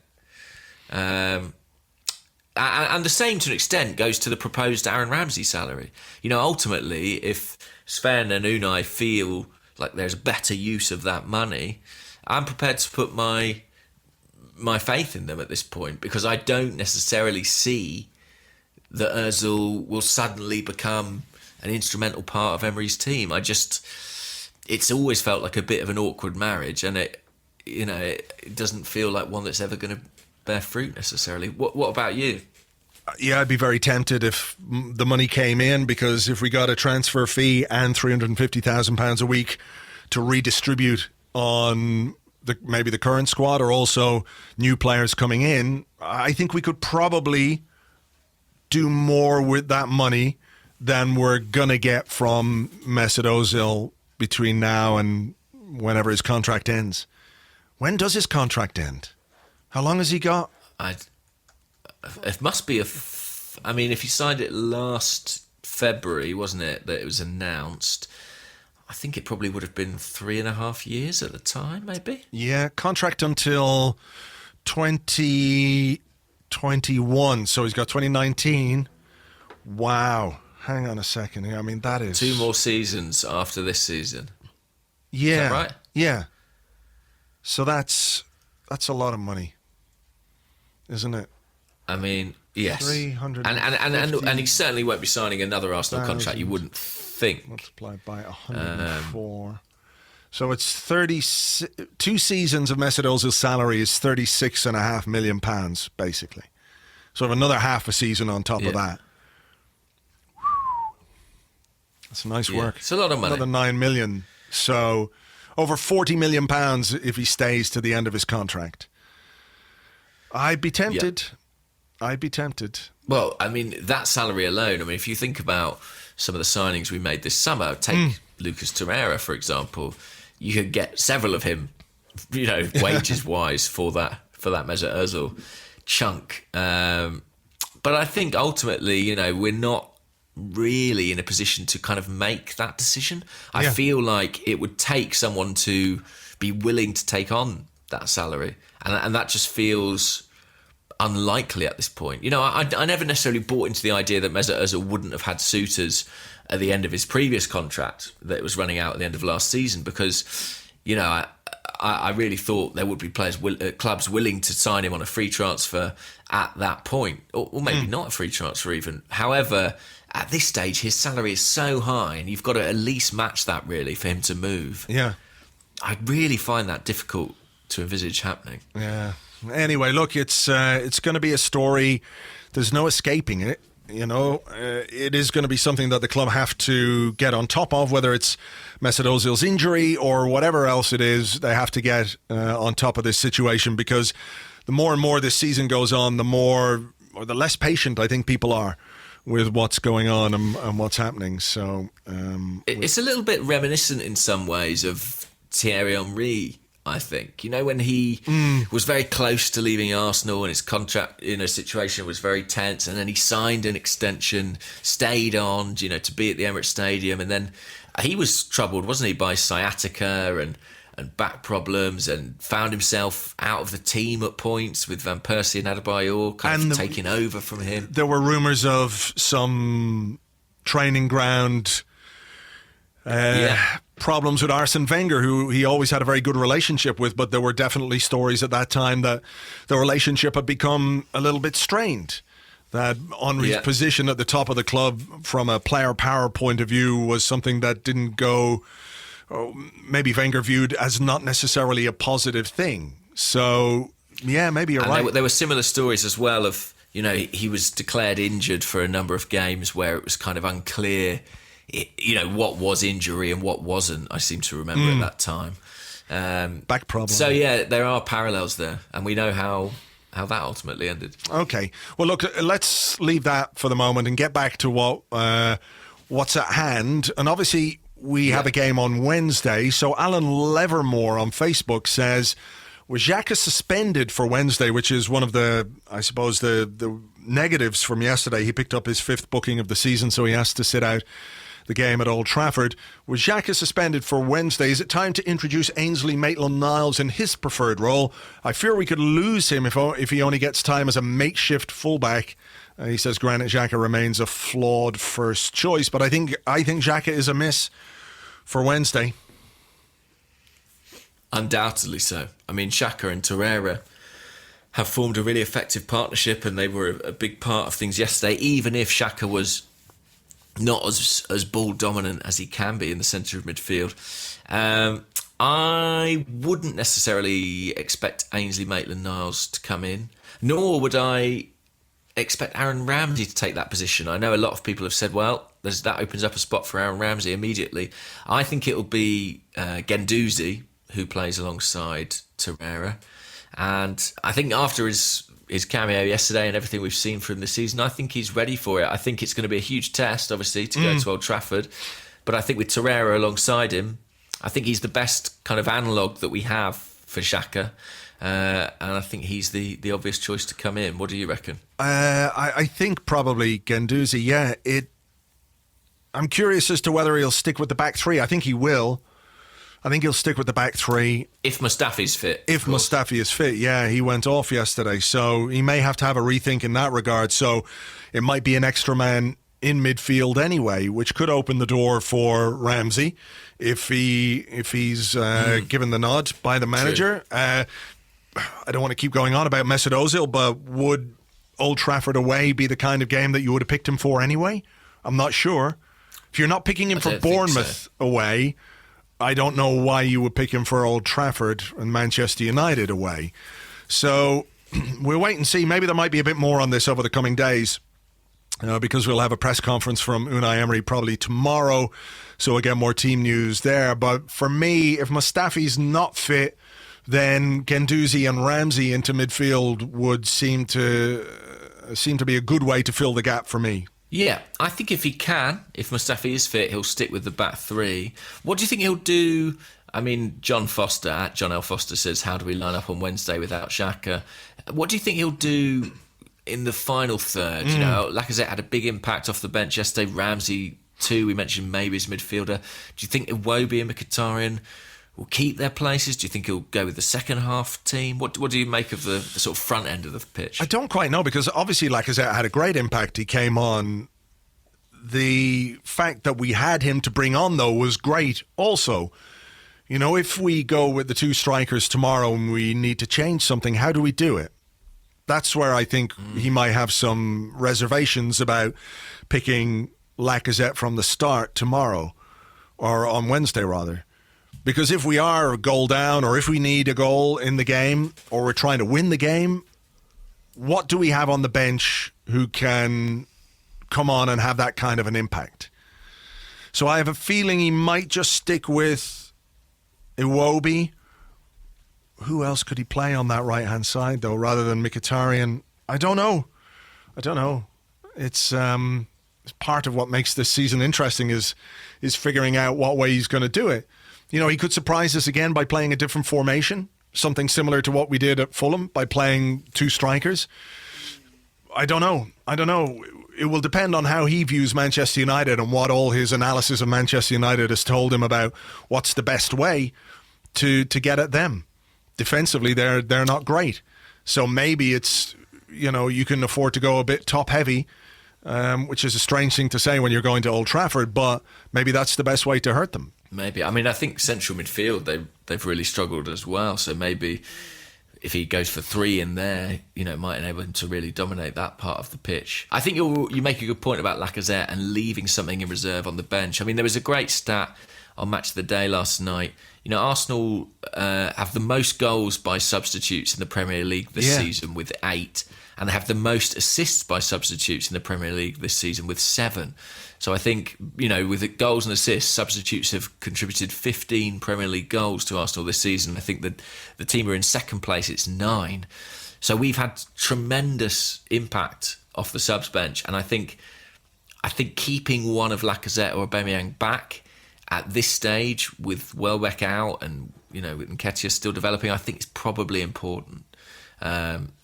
And the same, to an extent, goes to the proposed Aaron Ramsey salary. Ultimately, if Sven and Unai feel like there's better use of that money, I'm prepared to put my faith in them at this point, because I don't necessarily see that Ozil will suddenly become an instrumental part of Emery's team. It's always felt like a bit of an awkward marriage, and it doesn't feel like one that's ever going to bear fruit necessarily. What about you? Yeah, I'd be very tempted if the money came in, because if we got a transfer fee and £350,000 a week to redistribute on maybe the current squad or also new players coming in, I think we could probably do more with that money than we're going to get from Mesut Ozil between now and whenever his contract ends. When does his contract end? How long has he got? It must be I mean, if he signed it last February, wasn't it, that it was announced, I think it probably would have been 3.5 years at the time, maybe? Yeah, contract until 2021. So he's got 2019. Wow. Hang on a second here. I mean, that is... 2 more seasons after this season. Yeah. Is that right? Yeah. So that's a lot of money, isn't it? I mean, yes. 300 and he certainly won't be signing another Arsenal contract, you wouldn't think. Multiplied by 104. So it's 2 seasons of Mesut Ozil's salary is £36.5 million, basically. So another half a season on top of that. That's nice work. It's a lot of money. Another 9 million. So over £40 million if he stays to the end of his contract. I'd be tempted. Yeah. I'd be tempted. Well, I mean, that salary alone, I mean, if you think about some of the signings we made this summer, take Lucas Torreira, for example, you could get several of him, wages-wise for that Mesut Ozil chunk. But I think ultimately, we're not really in a position to kind of make that decision. I feel like it would take someone to be willing to take on that salary. And that just feels unlikely at this point. I never necessarily bought into the idea that Mesut Ozil wouldn't have had suitors at the end of his previous contract that was running out at the end of last season because, I really thought there would be clubs willing to sign him on a free transfer at that point, or maybe not a free transfer even. However, at this stage, his salary is so high and you've got to at least match that really for him to move. Yeah. I really find that difficult to envisage happening. Yeah. Anyway, look, it's going to be a story. There's no escaping it. It is going to be something that the club have to get on top of, whether it's Mesut Ozil's injury or whatever else it is. They have to get on top of this situation because the more and more this season goes on, the less patient I think people are with what's going on and what's happening. So it's a little bit reminiscent in some ways of Thierry Henry, I think. When he was very close to leaving Arsenal and his contract in a situation was very tense, and then he signed an extension, stayed on, to be at the Emirates Stadium, and then he was troubled, wasn't he, by sciatica and back problems, and found himself out of the team at points with Van Persie and Adebayor kind of taking over from him. There were rumours of some training ground problems with Arsene Wenger, who he always had a very good relationship with, but there were definitely stories at that time that the relationship had become a little bit strained. That Henry's position at the top of the club from a player power point of view was something that didn't go, maybe Wenger viewed as not necessarily a positive thing. So, yeah, maybe you're right. There were similar stories as well of, he was declared injured for a number of games where it was kind of unclear what was injury and what wasn't, I seem to remember at that time. Back problem. So, there are parallels there, and we know how that ultimately ended. Okay. Well, look, let's leave that for the moment and get back to what's at hand. And obviously, we have a game on Wednesday. So Alan Levermore on Facebook says, was Xhaka suspended for Wednesday, which is one of the, I suppose, the negatives from yesterday. He picked up his 5th booking of the season, so he has to sit out the game at Old Trafford. Was Xhaka suspended for Wednesday? Is it time to introduce Ainsley Maitland-Niles in his preferred role? I fear we could lose him if he only gets time as a makeshift fullback. He says Granit Xhaka remains a flawed first choice, but I think Xhaka is a miss for Wednesday. Undoubtedly so. I mean, Xhaka and Torreira have formed a really effective partnership, and they were a big part of things yesterday, even if Xhaka was not as ball dominant as he can be in the centre of midfield. I wouldn't necessarily expect Ainsley Maitland-Niles to come in, nor would I expect Aaron Ramsey to take that position. I know a lot of people have said, well, that opens up a spot for Aaron Ramsey immediately. I think it'll be Guendouzi who plays alongside Torreira. And I think after his cameo yesterday and everything we've seen from this season, I think he's ready for it. I think it's going to be a huge test, obviously, to go to Old Trafford. But I think with Torreira alongside him, I think he's the best kind of analogue that we have for Xhaka. And I think he's the obvious choice to come in. What do you reckon? I think probably Guendouzi, yeah. I'm curious as to whether he'll stick with the back three. I think he will. I think he'll stick with the back three. If Mustafi's fit. If Mustafi is fit, yeah. He went off yesterday, so he may have to have a rethink in that regard. So it might be an extra man in midfield anyway, which could open the door for Ramsey if he's given the nod by the manager. I don't want to keep going on about Mesut Ozil, but would Old Trafford away be the kind of game that you would have picked him for anyway? I'm not sure. If you're not picking him for Bournemouth away, I don't know why you would pick him for Old Trafford and Manchester United away. So we'll wait and see. Maybe there might be a bit more on this over the coming days because we'll have a press conference from Unai Emery probably tomorrow. So we'll get more team news there. But for me, if Mustafi's not fit, then Guendouzi and Ramsey into midfield would seem to be a good way to fill the gap for me. Yeah, I think if Mustafi is fit, he'll stick with the back three. What do you think he'll do? I mean, John Foster, at John L. Foster, says, how do we line up on Wednesday without Xhaka? What do you think he'll do in the final third? You know, Lacazette had a big impact off the bench yesterday. Ramsey, too, we mentioned maybe as midfielder. Do you think Iwobi and Mkhitaryan will keep their places? Do you think he'll go with the second half team? What do you make of the sort of front end of the pitch? I don't quite know, because obviously Lacazette had a great impact. He came on. The fact that we had him to bring on, though, was great also. You know, if we go with the two strikers tomorrow and we need to change something, how do we do it? That's where I think he might have some reservations about picking Lacazette from the start tomorrow, or on Wednesday rather. Because if we are a goal down, or if we need a goal in the game, or we're trying to win the game, what do we have on the bench who can come on and have that kind of an impact? So I have a feeling he might just stick with Iwobi. Who else could he play on that right-hand side, though, rather than Mkhitaryan? I don't know. It's part of what makes this season interesting is figuring out what way he's going to do it. You know, he could surprise us again by playing a different formation, something similar to what we did at Fulham by playing two strikers. I don't know. It will depend on how he views Manchester United and what all his analysis of Manchester United has told him about what's the best way to get at them. Defensively, they're not great. So maybe it's, you know, you can afford to go a bit top heavy, which is a strange thing to say when you're going to Old Trafford, but maybe that's the best way to hurt them. Maybe. I mean, I think central midfield, they've really struggled as well. So maybe if he goes for three in there, you know, it might enable him to really dominate that part of the pitch. I think you make a good point about Lacazette and leaving something in reserve on the bench. I mean, there was a great stat on Match of the Day last night. You know, Arsenal have the most goals by substitutes in the Premier League this season with 8. And they have the most assists by substitutes in the Premier League this season with 7. So I think, you know, with the goals and assists, substitutes have contributed 15 Premier League goals to Arsenal this season. I think that the team are in second place, it's 9. So we've had tremendous impact off the subs bench. And I think keeping one of Lacazette or Aubameyang back at this stage with Welbeck out and, you know, with Nketiah still developing, I think it's probably important.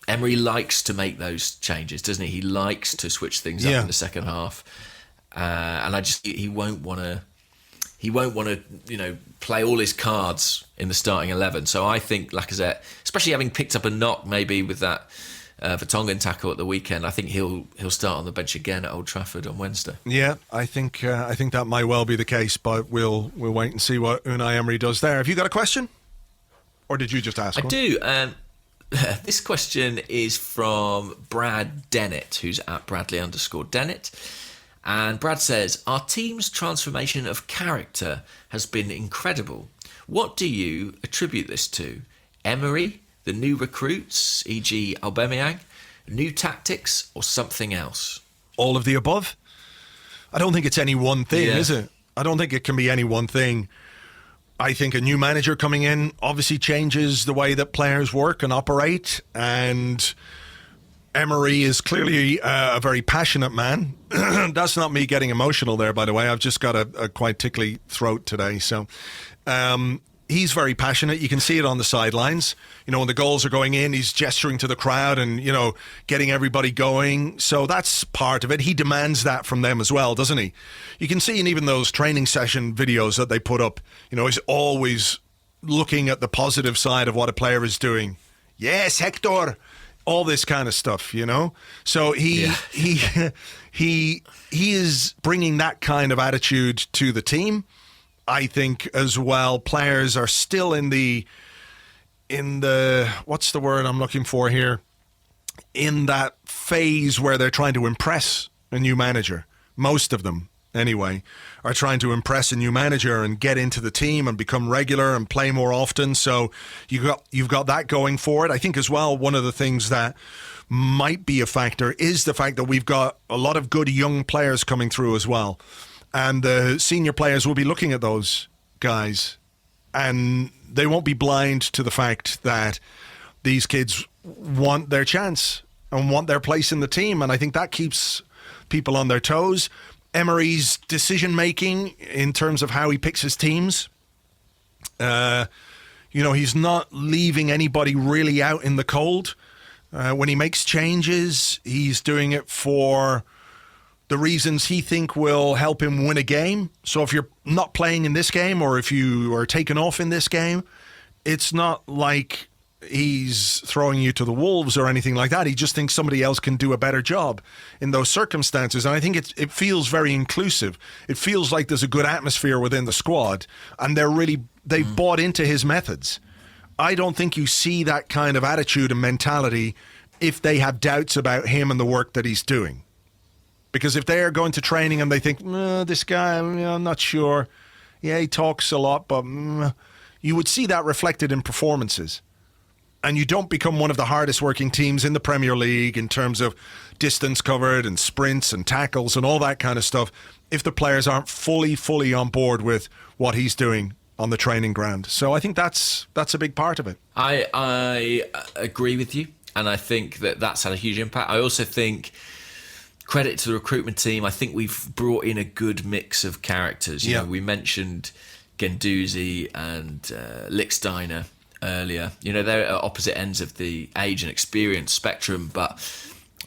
Emery likes to make those changes, doesn't he? He likes to switch things up in the second half. And he won't want to, you know, play all his cards in the starting 11. So I think Lacazette, especially having picked up a knock maybe with that Vertonghen tackle at the weekend, I think he'll start on the bench again at Old Trafford on Wednesday. Yeah, I think that might well be the case, but we'll wait and see what Unai Emery does there. Have you got a question, or did you just ask one? I do. This question is from Brad Dennett, who's at Bradley_Dennett. And Brad says, our team's transformation of character has been incredible. What do you attribute this to? Emery, the new recruits, e.g. Aubameyang, New tactics or something else? All of the above. I don't think it's any one thing, Yeah. is it? I don't think it can be any one thing. I think a new manager coming in obviously changes the way that players work and operate, and Emery is clearly a very passionate man. That's not me getting emotional there, by the way. I've just got a quite tickly throat today. So he's very passionate. You can see it on the sidelines. You know, when the goals are going in, he's gesturing to the crowd and, you know, getting everybody going. So that's part of it. He demands that from them as well, doesn't he? You can see in even those training session videos that they put up, you know, he's always looking at the positive side of what a player is doing. Yes, Hector. All this kind of stuff, you know? So he is bringing that kind of attitude to the team. I think as well, players are still in the what's the word I'm looking for here? In that phase where they're trying to impress a new manager. Most of them, anyway, are trying to impress a new manager and get into the team and become regular and play more often. So you've got that going for it. I think as well, one of the things that might be a factor is the fact that we've got a lot of good young players coming through as well. And the senior players will be looking at those guys, and they won't be blind to the fact that these kids want their chance and want their place in the team. And I think that keeps people on their toes. Emery's decision-making in terms of how he picks his teams, you know, he's not leaving anybody really out in the cold. When he makes changes, he's doing it for the reasons he think will help him win a game. So if you're not playing in this game or if you are taken off in this game, it's not like he's throwing you to the wolves or anything like that. He just thinks somebody else can do a better job in those circumstances. And I think it feels very inclusive. It feels like there's a good atmosphere within the squad, and they've bought into his methods. I don't think you see that kind of attitude and mentality if they have doubts about him and the work that he's doing. Because if they're going to training and they think, this guy, I'm not sure. Yeah, he talks a lot, but you would see that reflected in performances. And you don't become one of the hardest working teams in the Premier League in terms of distance covered and sprints and tackles and all that kind of stuff if the players aren't fully on board with what he's doing on the training ground. So I think that's a big part of it. I agree with you, and I think that's had a huge impact. I also think credit to the recruitment team. I think we've brought in a good mix of characters. You know, we mentioned Guendouzi and Lichtsteiner earlier. You know, they're at opposite ends of the age and experience spectrum, but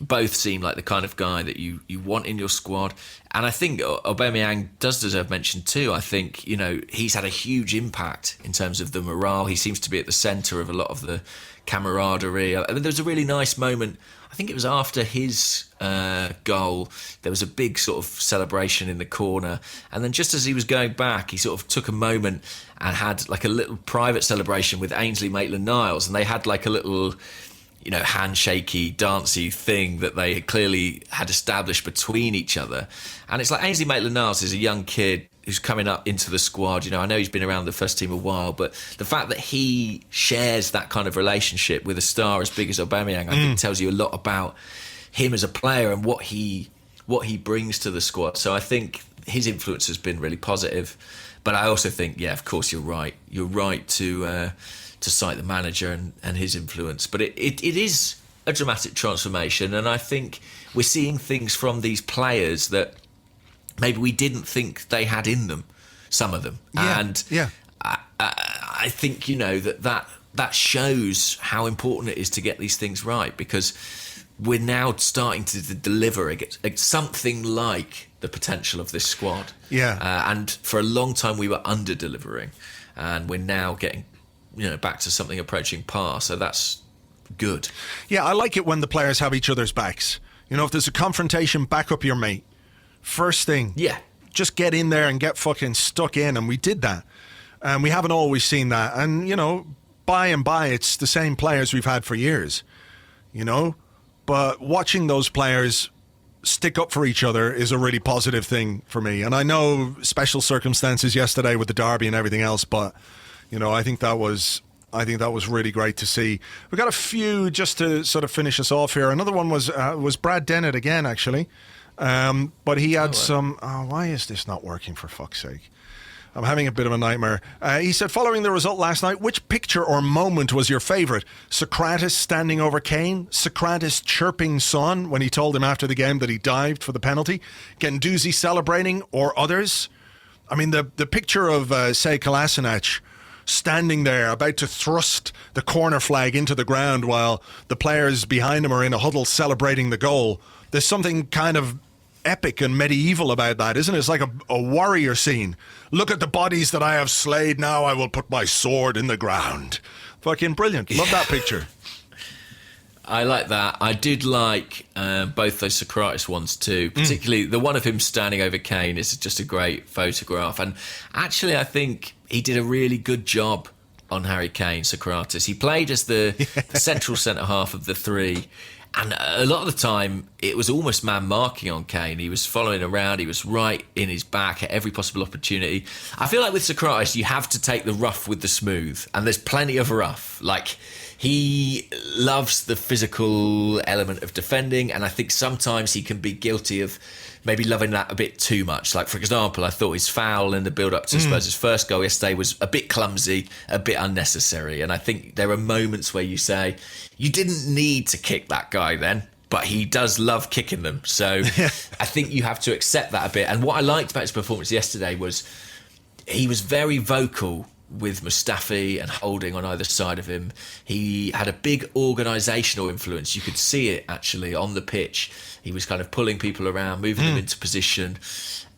both seem like the kind of guy that you want in your squad. And I think Aubameyang does deserve mention too. I think, you know, he's had a huge impact in terms of the morale. He seems to be at the centre of a lot of the camaraderie. I mean, there was a really nice moment, I think it was after his goal, there was a big sort of celebration in the corner, and then just as he was going back, he sort of took a moment and had like a little private celebration with Ainsley Maitland-Niles, and they had like a little, you know, handshakey, dancey thing that they clearly had established between each other. And it's like Ainsley Maitland-Niles is a young kid who's coming up into the squad. You know, I know he's been around the first team a while, but the fact that he shares that kind of relationship with a star as big as Aubameyang, I think tells you a lot about him as a player and what he brings to the squad. So I think his influence has been really positive. But I also think, yeah, of course, you're right. You're right to cite the manager and his influence. But it is a dramatic transformation, and I think we're seeing things from these players that maybe we didn't think they had in them, some of them. I think, you know, that shows how important it is to get these things right, because we're now starting to deliver something like the potential of this squad. And for a long time we were under-delivering, and we're now getting, you know, back to something approaching par. So that's good. Yeah, I like it when the players have each other's backs. You know, if there's a confrontation, back up your mate. First thing. Yeah. Just get in there and get fucking stuck in. And we did that. And we haven't always seen that. And, you know, by and by, it's the same players we've had for years. You know? But watching those players stick up for each other is a really positive thing for me. And I know special circumstances yesterday with the derby and everything else, but, you know, I think that was I think that was really great to see. We got a few just to sort of finish us off here. Another one was Brad Dennett again, actually. But he had some... Oh, why is this not working, for fuck's sake? I'm having a bit of a nightmare. He said, following the result last night, which picture or moment was your favourite? Socrates standing over Kane? Socrates chirping Son when he told him after the game that he dived for the penalty? Guendouzi celebrating, or others? I mean, the picture of, say, Kolasinac standing there about to thrust the corner flag into the ground while the players behind him are in a huddle celebrating the goal. There's something kind of epic and medieval about that, isn't it? It's like a warrior scene. Look at the bodies that I have slayed. Now I will put my sword in the ground. Fucking brilliant. Love that picture. I like that. I did like both those Socrates ones too, particularly the one of him standing over Kane is just a great photograph. And actually, I think he did a really good job on Harry Kane, Socrates. He played as the central centre-half of the three. And a lot of the time, it was almost man marking on Kane. He was following around. He was right in his back at every possible opportunity. I feel like with Socrates, you have to take the rough with the smooth. And there's plenty of rough. Like, he loves the physical element of defending. And I think sometimes he can be guilty of maybe loving that a bit too much. Like, for example, I thought his foul in the build-up to Spurs' first goal yesterday was a bit clumsy, a bit unnecessary. And I think there are moments where you say, you didn't need to kick that guy then, but he does love kicking them. So I think you have to accept that a bit. And what I liked about his performance yesterday was he was very vocal with Mustafi and Holding on either side of him. He had a big organisational influence. You could see it actually on the pitch. He was kind of pulling people around, moving them into position.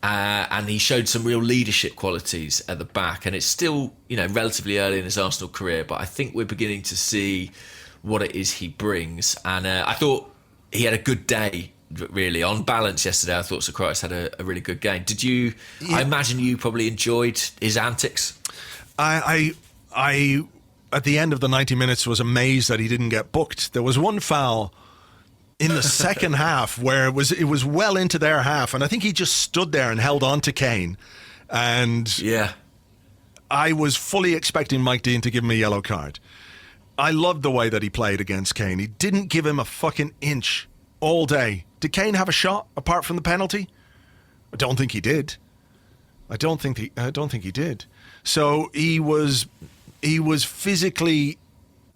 And he showed some real leadership qualities at the back. And it's still, relatively early in his Arsenal career, but I think we're beginning to see what it is he brings. And I thought he had a good day, really. On balance yesterday, I thought Socrates had a really good game. Did you... Yeah. I imagine you probably enjoyed his antics. I at the end of the 90 minutes was amazed that he didn't get booked. There was one foul in the second half where it was well into their half, and I think he just stood there and held on to Kane. And yeah, I was fully expecting Mike Dean to give him a yellow card. I loved the way that he played against Kane. He didn't give him a fucking inch all day. Did Kane have a shot apart from the penalty? I don't think he did. I don't think he did. So he was physically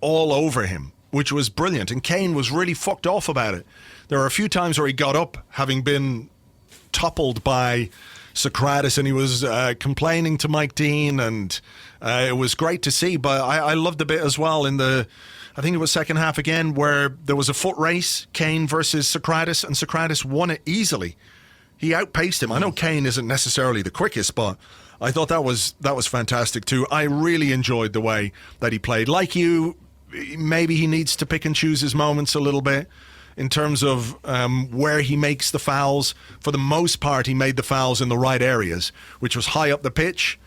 all over him, which was brilliant. And Kane was really fucked off about it. There were a few times where he got up, having been toppled by Socrates, and he was complaining to Mike Dean, and it was great to see. But I loved the bit as well in I think it was second half again, where there was a foot race, Kane versus Socrates, and Socrates won it easily. He outpaced him. I know Kane isn't necessarily the quickest, but I thought that was fantastic too. I really enjoyed the way that he played. Like you, maybe he needs to pick and choose his moments a little bit in terms of where he makes the fouls. For the most part, he made the fouls in the right areas, which was high up the pitch,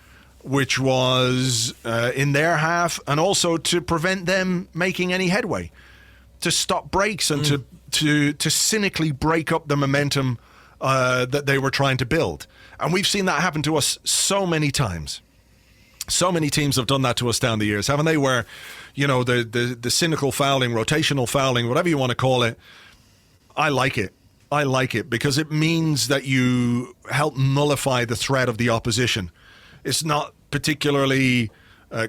which was in their half, and also to prevent them making any headway, to stop breaks and to cynically break up the momentum that they were trying to build. And we've seen that happen to us so many times. So many teams have done that to us down the years, haven't they? Where, the cynical fouling, rotational fouling, whatever you want to call it, I like it. I like it because it means that you help nullify the threat of the opposition. It's not particularly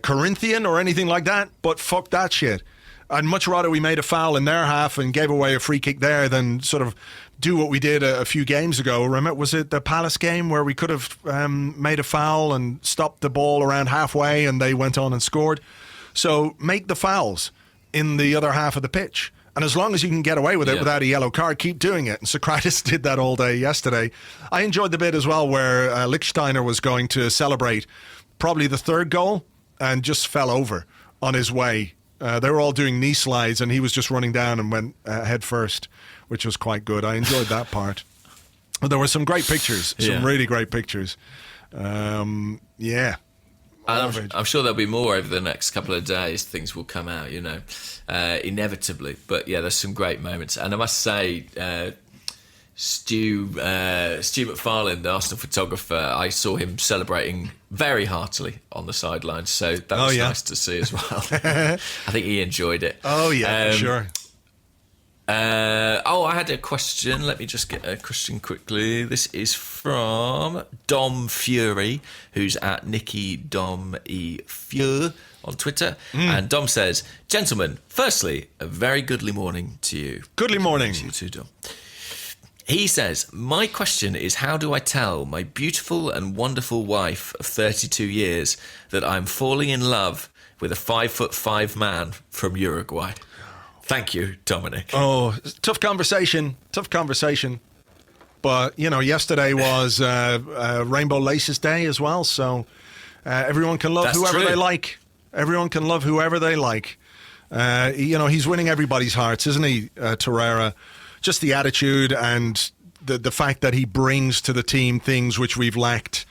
Corinthian or anything like that, but fuck that shit. I'd much rather we made a foul in their half and gave away a free kick there than sort of do what we did a few games ago. Remember, was it the Palace game where we could have made a foul and stopped the ball around halfway and they went on and scored? So make the fouls in the other half of the pitch. And as long as you can get away with it without a yellow card, keep doing it. And Socrates did that all day yesterday. I enjoyed the bit as well where Lichtsteiner was going to celebrate probably the third goal and just fell over on his way. They were all doing knee slides and he was just running down and went head first, which was quite good. I enjoyed that part. But there were some great pictures, some really great pictures. Yeah. And I'm sure there'll be more over the next couple of days. Things will come out, inevitably. But yeah, there's some great moments. And I must say, Stu McFarlane, the Arsenal photographer, I saw him celebrating very heartily on the sidelines, so that was nice to see as well. I think he enjoyed it. Oh, yeah, sure. I had a question. Let me just get a question quickly. This is from Dom Fury, who's at Nicky Dom E Fury on Twitter. And Dom says, "Gentlemen, firstly, a very goodly morning to you." Goodly morning. To you too, Dom. He says, "My question is, how do I tell my beautiful and wonderful wife of 32 years that I'm falling in love with a 5'5" man from Uruguay?" Thank you, Dominic. Oh, tough conversation. But, yesterday was Rainbow Laces Day as well, so everyone can love whoever they like. Everyone can love whoever they like. He's winning everybody's hearts, isn't he, Torreira? Just the attitude and the fact that he brings to the team things which we've lacked.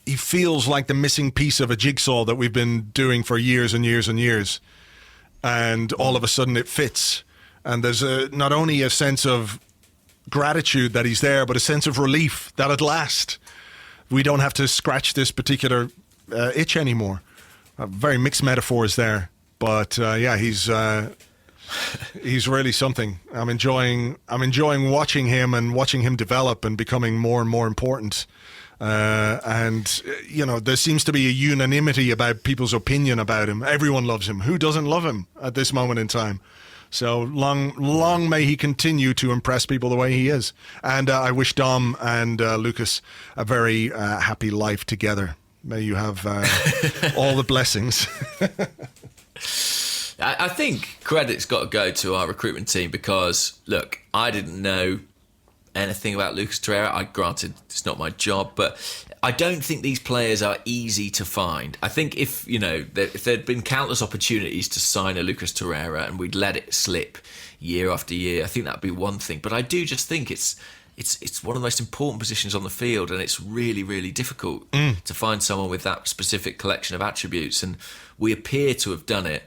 He feels like the missing piece of a jigsaw that we've been doing for years and years and years. And all of a sudden it fits. And there's not only a sense of gratitude that he's there, but a sense of relief that at last we don't have to scratch this particular itch anymore. Very mixed metaphors there. But he's really something. I'm enjoying watching him and watching him develop and becoming more and more important. There seems to be a unanimity about people's opinion about him. Everyone loves him. Who doesn't love him at this moment in time? So long may he continue to impress people the way he is. And I wish Dom and Lucas a very happy life together. May you have all the blessings. I think credit's got to go to our recruitment team because, look, I didn't know anything about Lucas Torreira. Granted, it's not my job, but I don't think these players are easy to find. I think if there'd been countless opportunities to sign a Lucas Torreira and we'd let it slip year after year, I think that'd be one thing. But I do just think it's one of the most important positions on the field, and it's really, really difficult to find someone with that specific collection of attributes. And we appear to have done it.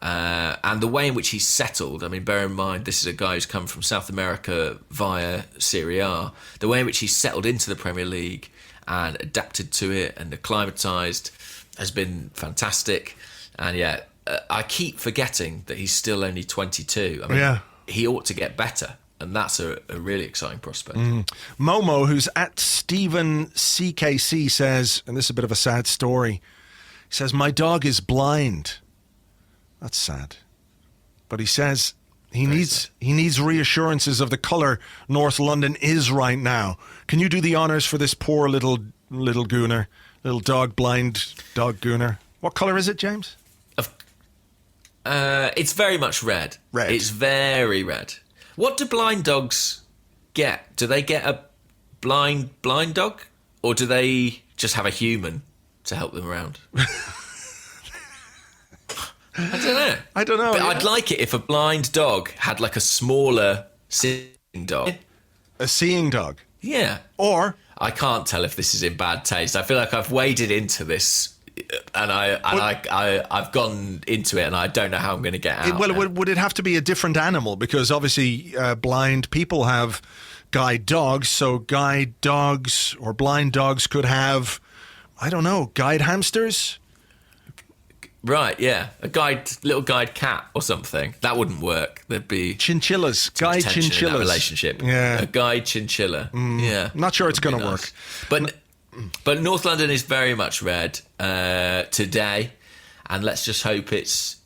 And the way in which he's settled, I mean, bear in mind, this is a guy who's come from South America via Serie A. The way in which he's settled into the Premier League and adapted to it and acclimatised has been fantastic. And I keep forgetting that he's still only 22. I mean, he ought to get better. And that's a really exciting prospect. Momo, who's at Stephen CKC, says, and this is a bit of a sad story, he says, "My dog is blind." That's sad. But he says he needs reassurances of the colour North London is right now. Can you do the honours for this poor little gooner, blind dog gooner? What colour is it, James? It's very much red. Red. It's very red. What do blind dogs get? Do they get a blind dog? Or do they just have a human to help them around? I don't know. But I'd like it if a blind dog had like a smaller seeing dog. A seeing dog? Yeah. Or I can't tell if this is in bad taste. I feel like I've waded into this and I've gone into it and I don't know how I'm going to get out. Would it have to be a different animal? Because obviously blind people have guide dogs, so guide dogs or blind dogs could have, I don't know, guide hamsters? Right, yeah. A little guide cat or something. That wouldn't work. There'd be chinchillas, guide chinchillas. In that relationship. Yeah. A guide chinchilla. Yeah. I'm not sure it's going to work. But North London is very much red today, and let's just hope it's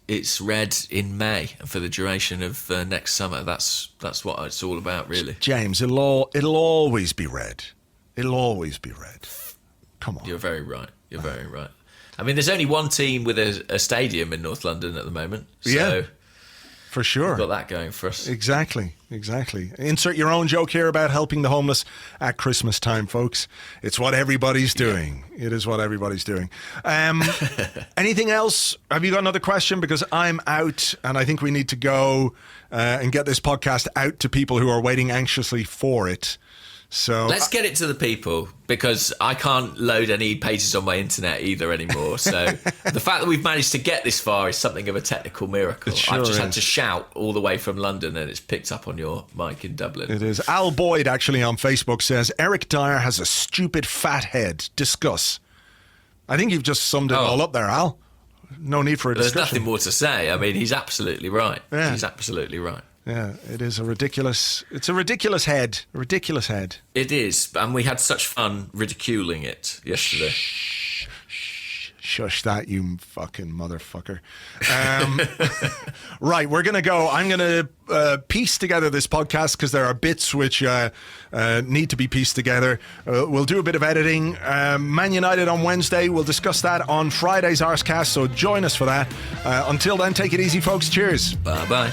red in May and for the duration of next summer. That's what it's all about, really. James, it'll always be red. It'll always be red. Come on. You're very right. You're very right. I mean, there's only one team with a stadium in North London at the moment. So yeah, for sure. We've got that going for us. Exactly. Insert your own joke here about helping the homeless at Christmas time, folks. It's what everybody's doing. Yeah. It is what everybody's doing. Anything else? Have you got another question? Because I'm out and I think we need to go and get this podcast out to people who are waiting anxiously for it. So let's get it to the people, because I can't load any pages on my internet either anymore. So the fact that we've managed to get this far is something of a technical miracle. I've just had to shout all the way from London, and it's picked up on your mic in Dublin. It is. Al Boyd actually on Facebook says, Eric Dyer has a stupid fat head. Discuss. I think you've just summed it all up there, Al. No need for a discussion. There's nothing more to say. I mean, he's absolutely right. Yeah. He's absolutely right. Yeah, it's a ridiculous head. A ridiculous head. It is, and we had such fun ridiculing it yesterday. Shush that, you fucking motherfucker. Right, we're going to go. I'm going to piece together this podcast because there are bits which need to be pieced together. We'll do a bit of editing. Man United on Wednesday. We'll discuss that on Friday's Arsecast, so join us for that. Until then, take it easy, folks. Cheers. Bye-bye.